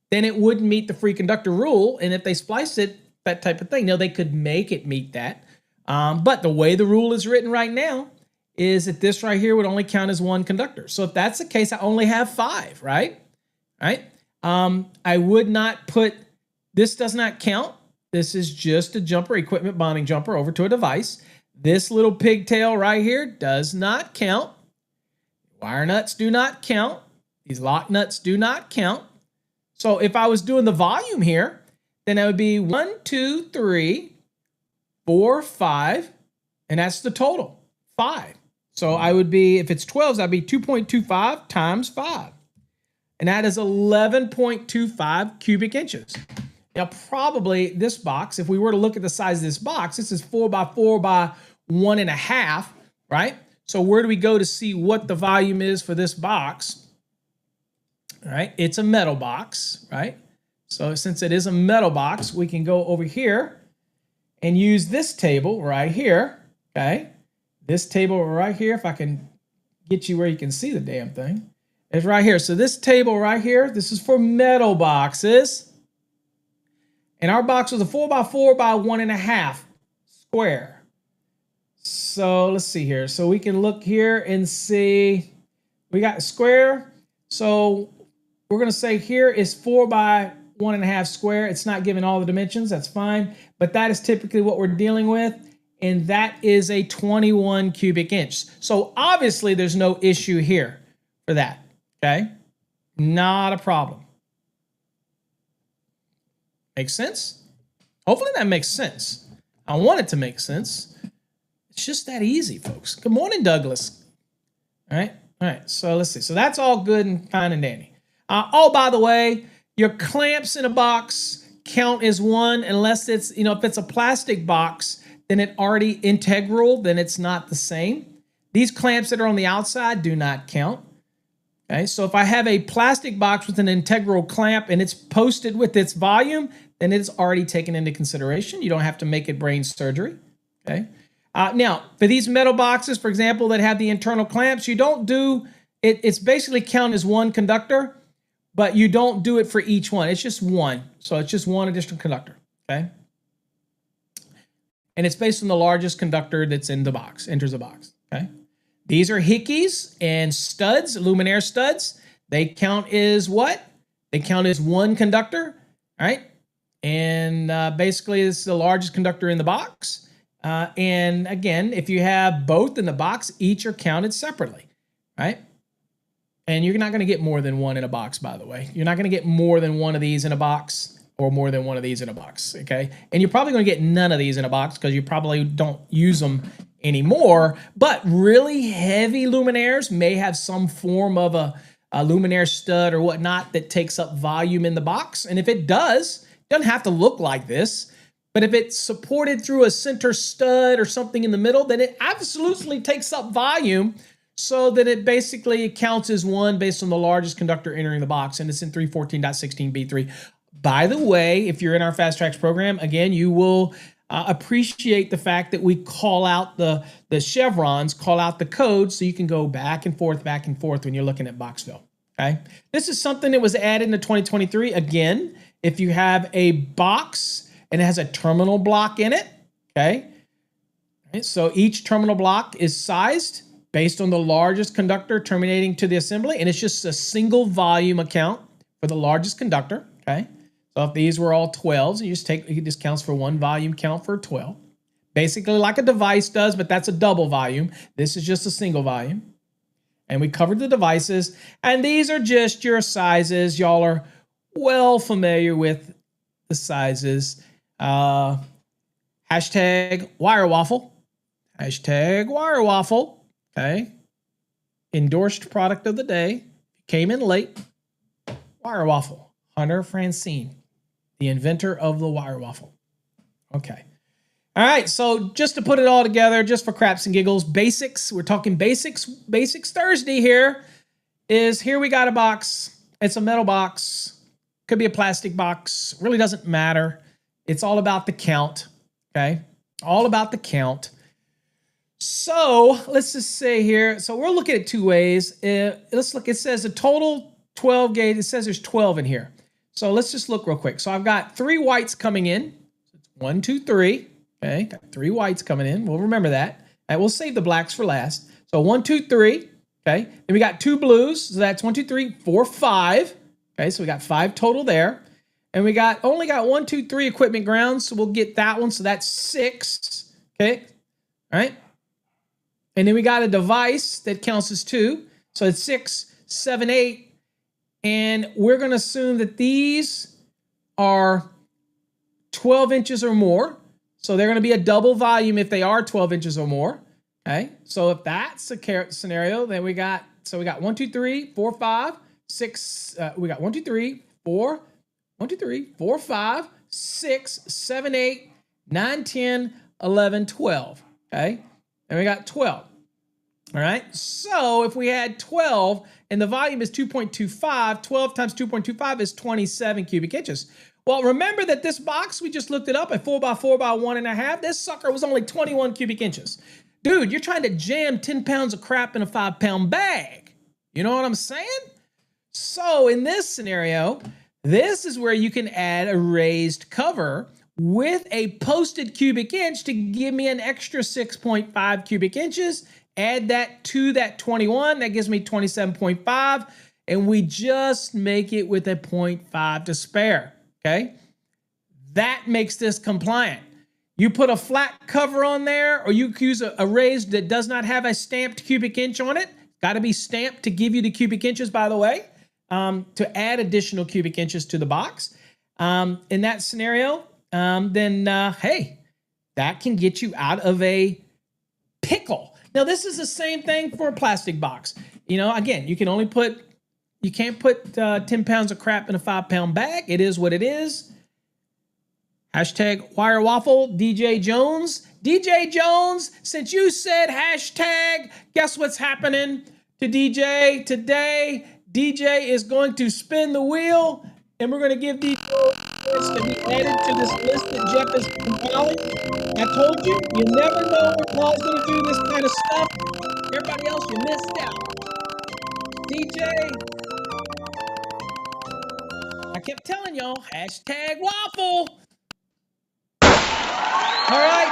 then it wouldn't meet the free conductor rule. And if they spliced it, that type of thing, they could make it meet that. But the way the rule is written right now is that this right here would only count as one conductor. So if that's the case, I only have 5, right? Right? I would not put, this does not count. This is just a jumper, equipment bonding jumper over to a device. This little pigtail right here does not count. Wire nuts do not count. These lock nuts do not count. So if I was doing the volume here, then that would be 1, 2, 3, 4, 5, and that's the total, 5. So I would be, if it's 12s, that'd be 2.25 times 5. And that is 11.25 cubic inches. Now, probably this box, if we were to look at the size of this box, this is 4 by 4 by 1.5, right? So where do we go to see what the volume is for this box? All right, it's a metal box, right? So since it is a metal box, we can go over here and use this table right here, okay? This table right here, if I can get you where you can see the damn thing, it's right here. So this table right here, this is for metal boxes. And our box was a 4 by 4 by 1.5 square. So let's see here. So we can look here and see, we got square. So we're going to say here is 4 by 1.5 square. It's not giving all the dimensions. That's fine. But that is typically what we're dealing with. And that is a 21 cubic inch. So obviously there's no issue here for that. Okay. Not a problem. Makes sense? Hopefully that makes sense. I want it to make sense. It's just that easy, folks. Good morning, Douglas. All right. All right. So let's see. So that's all good and fine and dandy. Oh, by the way, your clamps in a box count as one unless it's, if it's a plastic box, then it already integral, then it's not the same. These clamps that are on the outside do not count. Okay. So if I have a plastic box with an integral clamp and it's posted with its volume, then it's already taken into consideration. You don't have to make it brain surgery. Okay. Now, for these metal boxes, for example, that have the internal clamps, you don't do it. It's basically count as one conductor, but you don't do it for each one. It's just one. So it's just one additional conductor. Okay. And it's based on the largest conductor that's in the box, enters the box. Okay. These are Hickeys and studs, luminaire studs. They count as what? They count as one conductor. All right. And basically, it's the largest conductor in the box. And again, if you have both in the box, each are counted separately, right? And you're not going to get more than one in a box, by the way. You're not going to get more than one of these in a box or more than one of these in a box, okay? And you're probably going to get none of these in a box because you probably don't use them anymore. But really heavy luminaires may have some form of a luminaire stud or whatnot that takes up volume in the box. And if it does, it doesn't have to look like this. But if it's supported through a center stud or something in the middle, then it absolutely takes up volume so that it basically counts as one based on the largest conductor entering the box. And it's in 314.16b3. By the way, if you're in our Fast Tracks program, again, you will appreciate the fact that we call out the chevrons, call out the codes so you can go back and forth when you're looking at box fill. Okay. This is something that was added in 2023. Again, if you have a box and it has a terminal block in it, okay? Right, so each terminal block is sized based on the largest conductor terminating to the assembly, and it's just a single volume account for the largest conductor, okay? So if these were all 12s, it just counts for one volume count for 12. Basically like a device does, but that's a double volume. This is just a single volume. And we covered the devices, and these are just your sizes. Y'all are well familiar with the sizes. Hashtag wire waffle. Hashtag wire waffle. Okay. Endorsed product of the day. Came in late. Wire waffle. Hunter Francine, the inventor of the wire waffle. Okay. All right. So just to put it all together, just for craps and giggles, basics. We're talking basics. Basics Thursday here is here we got a box. It's a metal box. could be a plastic box, really doesn't matter. It's all about the count, okay? All about the count. So let's just say here, so we're looking at two ways. Let's look, it says a total 12 gauge, it says there's 12 in here. So let's just look real quick. So I've got 3 whites coming in. 1, 2, 3, okay? Got 3 whites coming in, we'll remember that. And we'll save the blacks for last. So 1, 2, 3, okay? Then we got 2 blues, so that's 1, 2, 3, 4, 5. Okay, so we got 5 total there. And we only got 1, 2, 3 equipment grounds, so we'll get that one, so that's 6, okay? All right? And then we got a device that counts as 2. So it's 6, 7, 8. And we're going to assume that these are 12 inches or more. So they're going to be a double volume if they are 12 inches or more. Okay. So if that's a scenario, then we got 1, 2, 3, 4, 5, 6. We got 1, 2, 3, 4, 1, 2, 3, 4, 5, 6, 7, 8, 9, 10, 11, 12. Okay. And we got 12. All right. So if we had 12 and the volume is 2.25, 12 times 2.25 is 27 cubic inches. Well, remember that this box, we just looked it up at 4x4 by 1.5. This sucker was only 21 cubic inches. Dude, you're trying to jam 10 pounds of crap in a 5-pound bag. You know what I'm saying? So in this scenario, this is where you can add a raised cover with a posted cubic inch to give me an extra 6.5 cubic inches. Add that to that 21, that gives me 27.5, and we just make it with a 0.5 to spare, okay? That makes this compliant. You put a flat cover on there, or you use a raised that does not have a stamped cubic inch on it. Got to be stamped to give you the cubic inches, by the way, to add additional cubic inches to the box. In that scenario, then hey, that can get you out of a pickle. Now, this is the same thing for a plastic box. You know, again, you can't put 10 pounds of crap in a 5-pound bag. It is what it is. Hashtag wire waffle, DJ Jones. DJ Jones, since you said hashtag, guess what's happening to DJ today? DJ is going to spin the wheel, and we're going to give DJ this to be added to this list that Jeff is compiling. I told you, you never know when Paul's going to do this kind of stuff. Everybody else, you missed out. DJ, I kept telling y'all, hashtag waffle. All right,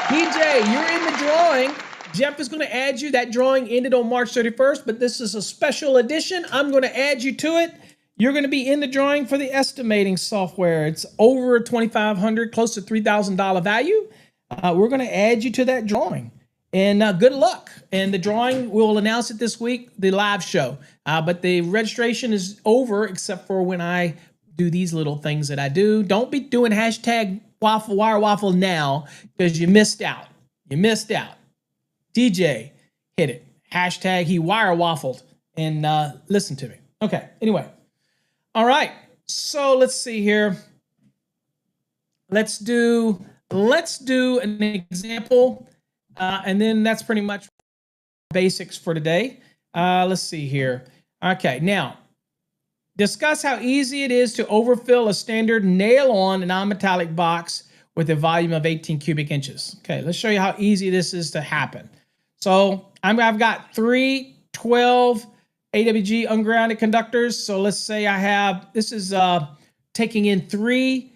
DJ, you're in the drawing. Jeff is going to add you. That drawing ended on March 31st, but this is a special edition. I'm going to add you to it. You're going to be in the drawing for the estimating software. It's over $2,500, close to $3,000 value. We're going to add you to that drawing. And good luck. And the drawing, we'll announce it this week, the live show. But the registration is over except for when I do these little things that I do. Don't be doing hashtag wire waffle now because you missed out. You missed out. DJ, hit it. Hashtag he wire waffled. And listen to me. Okay, anyway. All right, so let's see here. Let's do an example, and then that's pretty much basics for today. Let's see here. Okay, now, discuss how easy it is to overfill a standard nail-on non-metallic box with a volume of 18 cubic inches. Okay, let's show you how easy this is to happen. So I've got 3 12 AWG ungrounded conductors. So let's say I have, this is taking in 3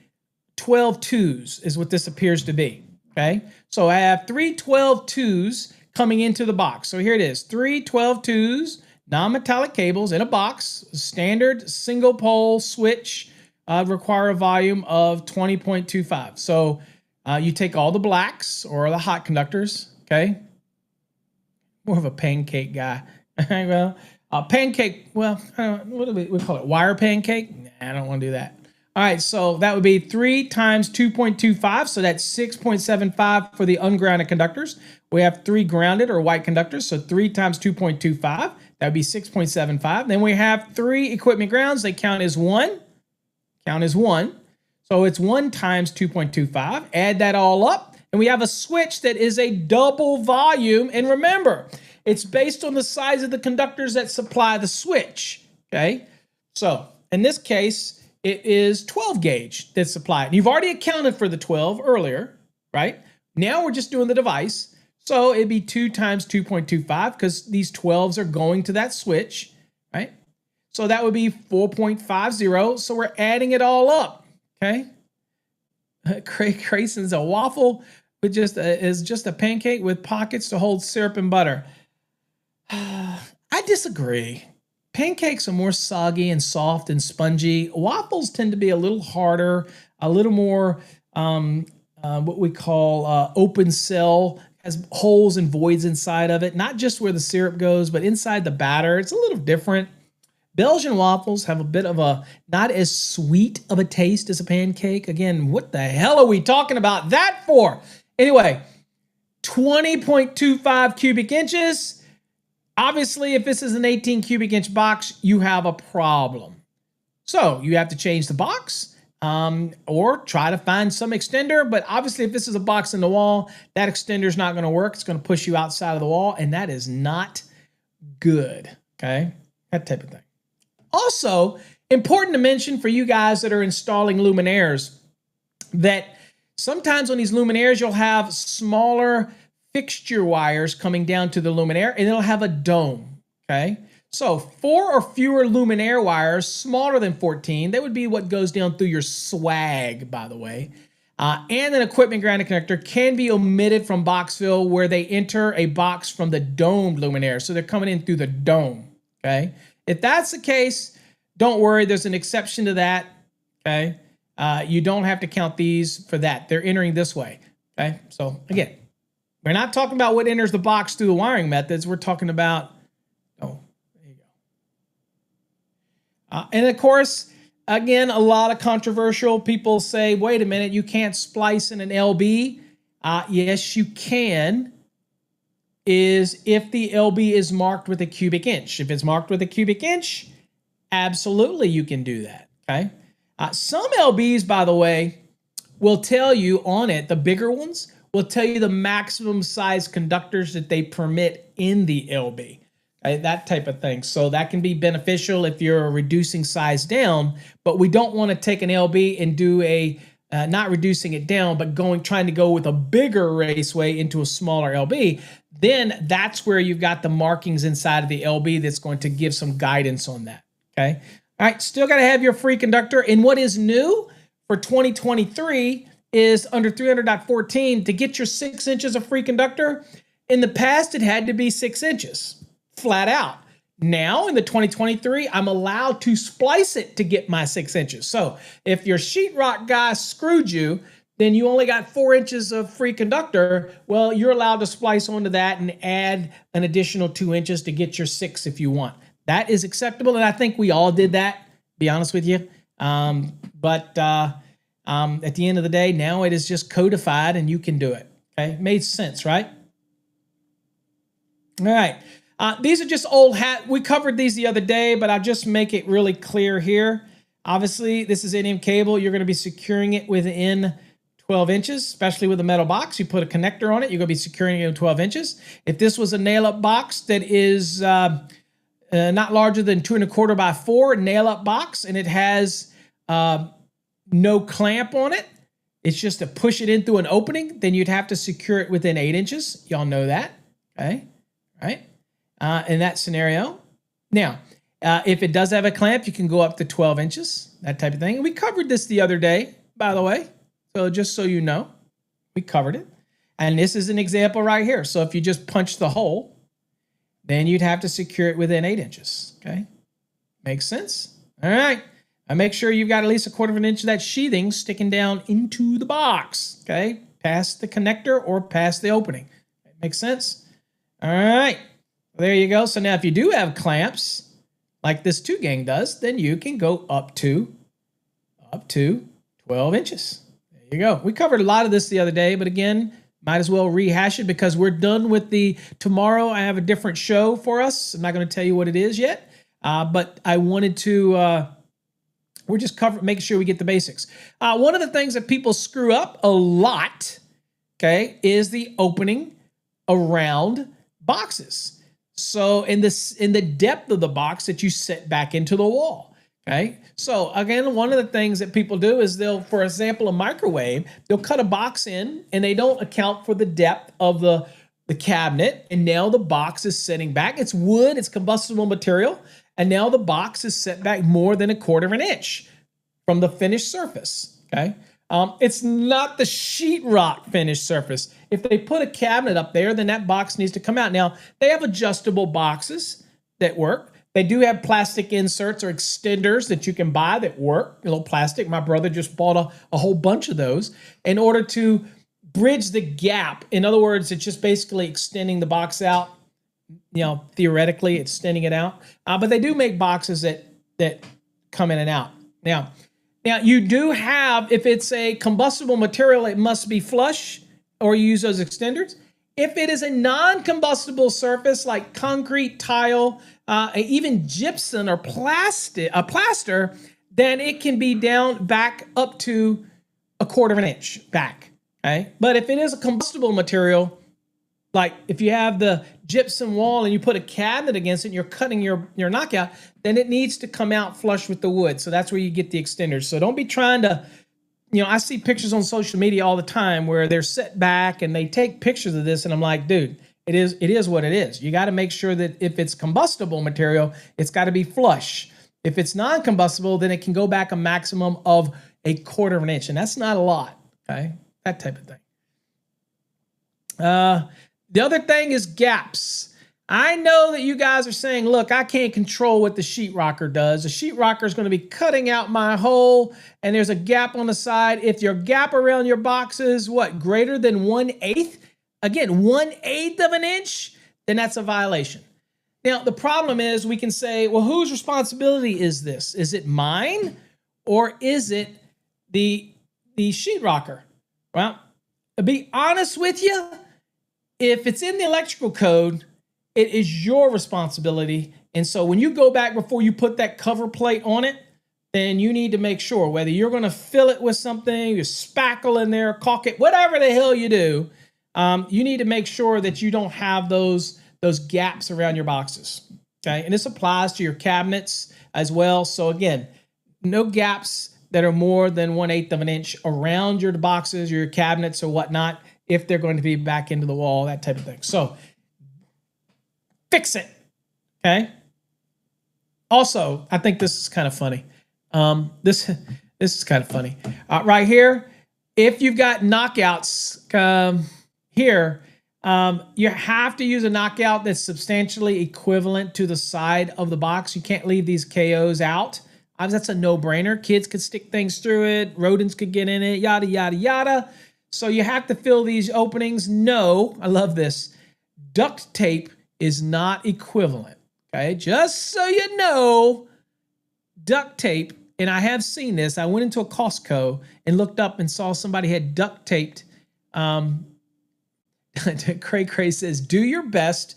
12-2s is what this appears to be, okay? So I have 3 12-2s coming into the box. So here it is, 3 12-2s, non-metallic cables in a box, standard single pole switch, require a volume of 20.25. So you take all the blacks or the hot conductors, okay? More of a pancake guy. Well, pancake, well, what do we call it? Wire pancake? Nah, I don't want to do that. All right, so that would be 3 times 2.25, so that's 6.75 for the ungrounded conductors. We have 3 grounded or white conductors, so 3 times 2.25, that would be 6.75. Then we have 3 equipment grounds. They count as 1. Count as 1. So it's 1 times 2.25. Add that all up, and we have a switch that is a double volume. And remember, it's based on the size of the conductors that supply the switch, okay? So in this case, it is 12 gauge that's applied. And you've already accounted for the 12 earlier, right? Now we're just doing the device. So it'd be 2 times 2.25 because these 12s are going to that switch, right? So that would be 4.50. So we're adding it all up, okay? Craigson's a waffle with is just a pancake with pockets to hold syrup and butter. I disagree. Pancakes are more soggy and soft and spongy. Waffles tend to be a little harder, a little more what we call open cell, has holes and voids inside of it. Not just where the syrup goes, but inside the batter. It's a little different. Belgian waffles have a bit of a, not as sweet of a taste as a pancake. Again, what the hell are we talking about that for? Anyway, 20.25 cubic inches. Obviously, if this is an 18 cubic inch box, you have a problem. So you have to change the box or try to find some extender. But obviously, if this is a box in the wall, that extender is not going to work. It's going to push you outside of the wall, and that is not good, okay? That type of thing. Also, important to mention for you guys that are installing luminaires that sometimes on these luminaires, you'll have smaller fixture wires coming down to the luminaire, and it'll have a dome, okay? So 4 or fewer luminaire wires, smaller than 14, that would be what goes down through your swag, by the way, and an equipment grounding connector can be omitted from box fill where they enter a box from the domed luminaire. So they're coming in through the dome, okay? If that's the case, don't worry, there's an exception to that, okay? You don't have to count these for that. They're entering this way, okay? So again, we're not talking about what enters the box through the wiring methods. We're talking about, oh, there you go. And of course, again, a lot of controversial people say, wait a minute, you can't splice in an LB. Yes, you can, is if the LB is marked with a cubic inch. If it's marked with a cubic inch, absolutely you can do that, okay? Some LBs, by the way, will tell you on it, the bigger ones, will tell you the maximum size conductors that they permit in the LB, okay? That type of thing. So that can be beneficial if you're reducing size down, but we don't want to take an LB and do a, not reducing it down, but trying to go with a bigger raceway into a smaller LB. Then that's where you've got the markings inside of the LB that's going to give some guidance on that, okay? All right, still got to have your free conductor. And what is new for 2023 is under 300.14 to get your 6 inches of free conductor. In the past, it had to be 6 inches, flat out. Now, in the 2023, I'm allowed to splice it to get my 6 inches. So if your sheetrock guy screwed you, then you only got 4 inches of free conductor. Well, you're allowed to splice onto that and add an additional 2 inches to get your 6 if you want. That is acceptable, and I think we all did that, be honest with you. But at the end of the day, now it is just codified and you can do it. Okay, made sense, right? All right, these are just old hat. We covered these the other day, but I'll just make it really clear here. Obviously, this is NM cable. You're going to be securing it within 12 inches, especially with a metal box. You put a connector on it, you're going to be securing it in 12 inches. If this was a nail-up box that is not larger than 2 1/4 by 4 nail-up box, and it has no clamp on it, it's just to push it in through an opening, then you'd have to secure it within 8 inches. Y'all know that, okay? Right? In that scenario. Now, if it does have a clamp, you can go up to 12 inches, that type of thing. And we covered this the other day, by the way. So just so you know, we covered it. And this is an example right here. So if you just punch the hole, then you'd have to secure it within 8 inches, okay? Makes sense? All right. And make sure you've got at least 1/4 of an inch of that sheathing sticking down into the box, okay? Past the connector or past the opening. Makes sense? All right. There you go. So now if you do have clamps, like this 2-gang does, then you can go up to 12 inches. There you go. We covered a lot of this the other day, but again, might as well rehash it because we're done with tomorrow I have a different show for us. I'm not going to tell you what it is yet, but I wanted to, we're just making sure we get the basics. One of the things that people screw up a lot, okay, is the opening around boxes. So in the depth of the box that you set back into the wall. Okay. So again, one of the things that people do is they'll, for example, a microwave, they'll cut a box in and they don't account for the depth of the cabinet. And now the box is sitting back. It's wood, it's combustible material. And now the box is set back more than 1/4 inch from the finished surface. Okay. It's not the sheetrock finished surface. If they put a cabinet up there, then that box needs to come out. Now, they have adjustable boxes that work. They do have plastic inserts or extenders that you can buy that work, a little plastic. My brother just bought a whole bunch of those in order to bridge the gap. In other words, it's just basically extending the box out. Theoretically, it's extending it out. But they do make boxes that come in and out. Now, you do have, if it's a combustible material, it must be flush, or you use those extenders. If it is a non-combustible surface like concrete, tile, even gypsum or plaster, then it can be down back up to 1/4 inch back. Okay, but if it is a combustible material, like if you have the gypsum wall and you put a cabinet against it and you're cutting your knockout, then it needs to come out flush with the wood. So that's where you get the extenders. So don't be trying to, I see pictures on social media all the time where they're set back and they take pictures of this, and I'm like, dude, it is what it is. You got to make sure that if it's combustible material, it's got to be flush. If it's non-combustible, then it can go back a maximum of 1/4 inch, and that's not a lot. Okay, that type of thing. The other thing is gaps. I know that you guys are saying, look, I can't control what the sheetrocker does. The sheetrocker is going to be cutting out my hole, and there's a gap on the side. If your gap around your box is greater than 1/8, again, 1/8 of an inch, then that's a violation. Now, the problem is we can say, well, whose responsibility is this? Is it mine, or is it the sheetrocker? Well, to be honest with you, if it's in the electrical code, it is your responsibility. And so when you go back before you put that cover plate on it, then you need to make sure whether you're going to fill it with something, you spackle in there, caulk it, whatever the hell you do, you need to make sure that you don't have those gaps around your boxes. Okay, and this applies to your cabinets as well. So again, no gaps that are more than 1/8 of an inch around your boxes, your cabinets or whatnot, if they're going to be back into the wall, that type of thing. So fix it. Okay. Also, I think this is kind of funny. This is kind of funny. Right here, if you've got knockouts here, you have to use a knockout that's substantially equivalent to the side of the box. You can't leave these KOs out. That's a no-brainer. Kids could stick things through it. Rodents could get in it, yada, yada, yada. So you have to fill these openings. No, I love this. Duct tape is not equivalent. Okay, just so you know, duct tape, and I have seen this. I went into a Costco and looked up and saw somebody had duct taped. Cray says, do your best,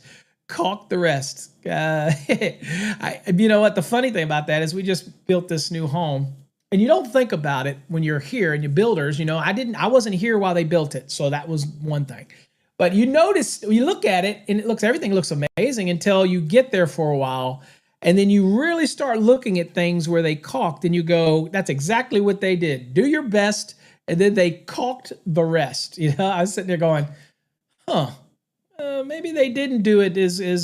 caulk the rest. You know what? The funny thing about that is we just built this new home. And you don't think about it when you're here and you're builders, I wasn't here while they built it. So that was one thing. But you notice, you look at it and everything looks amazing until you get there for a while. And then you really start looking at things where they caulked and you go, that's exactly what they did. Do your best. And then they caulked the rest. I was sitting there going, maybe they didn't do it as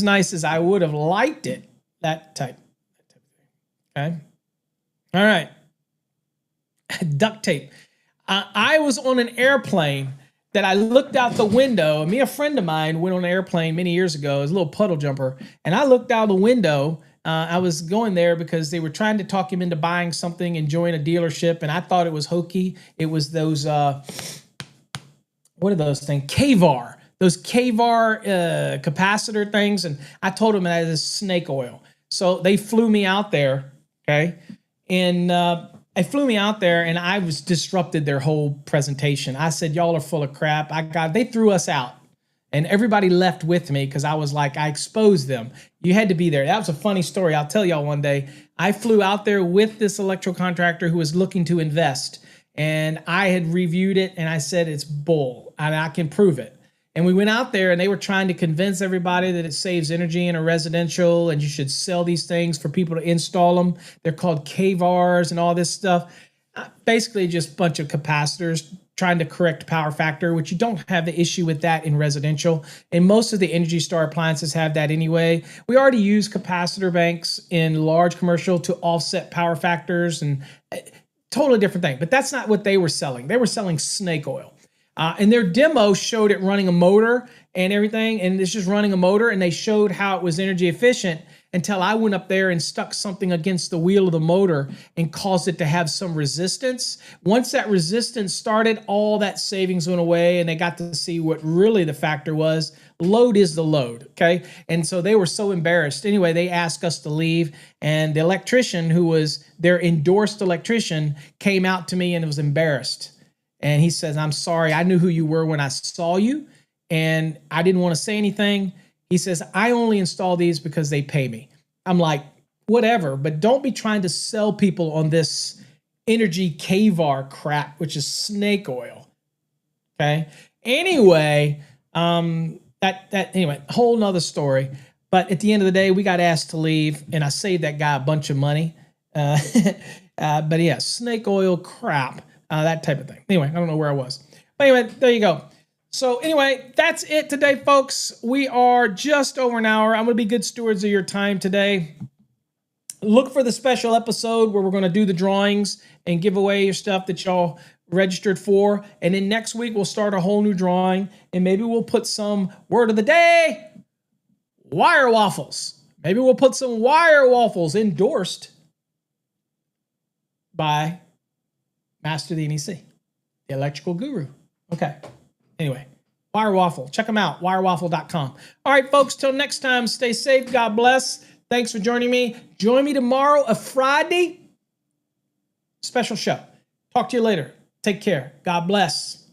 nice as I would have liked it. That type of thing. Okay. All right. Duct tape. I was on an airplane that I looked out the window. Me and a friend of mine went on an airplane many years ago. It was a little puddle jumper. And I looked out the window. I was going there because they were trying to talk him into buying something and join a dealership. And I thought it was hokey. It was those, what are those things? KVAR. Those KVAR capacitor things. And I told them that is snake oil. So they flew me out there. Okay. And they flew me out there and I was disrupted their whole presentation. I said, y'all are full of crap. They threw us out and everybody left with me because I was like, I exposed them. You had to be there. That was a funny story. I'll tell y'all one day. I flew out there with this electrical contractor who was looking to invest, and I had reviewed it and I said, it's bull and I can prove it. And we went out there and they were trying to convince everybody that it saves energy in a residential and you should sell these things for people to install them. They're called KVARs and all this stuff. Basically just a bunch of capacitors trying to correct power factor, which you don't have the issue with that in residential. And most of the Energy Star appliances have that anyway. We already use capacitor banks in large commercial to offset power factors, and totally different thing. But that's not what they were selling. They were selling snake oil. And their demo showed it running a motor and everything, and it's just running a motor, and they showed how it was energy efficient until I went up there and stuck something against the wheel of the motor and caused it to have some resistance. Once that resistance started, all that savings went away, and they got to see what really the factor was. Load is the load, okay? And so they were so embarrassed. Anyway, they asked us to leave, and the electrician, who was their endorsed electrician, came out to me and was embarrassed. And he says, "I'm sorry, I knew who you were when I saw you, and I didn't want to say anything." He says, "I only install these because they pay me." I'm like, whatever, but don't be trying to sell people on this energy KVAR crap, which is snake oil. Okay. Anyway, anyway, whole nother story. But at the end of the day, we got asked to leave, and I saved that guy a bunch of money. But yeah, snake oil crap, that type of thing. Anyway, I don't know where I was. But anyway, there you go. So anyway, that's it today, folks. We are just over an hour. I'm going to be good stewards of your time today. Look for the special episode where we're going to do the drawings and give away your stuff that y'all registered for. And then next week, we'll start a whole new drawing, and maybe we'll put some word of the day, wire waffles. Maybe we'll put some wire waffles endorsed by Master the NEC, the electrical guru. Okay. Anyway, Wire Waffle. Check them out, wirewaffle.com. All right, folks, till next time, stay safe. God bless. Thanks for joining me. Join me tomorrow, a Friday special show. Talk to you later. Take care. God bless.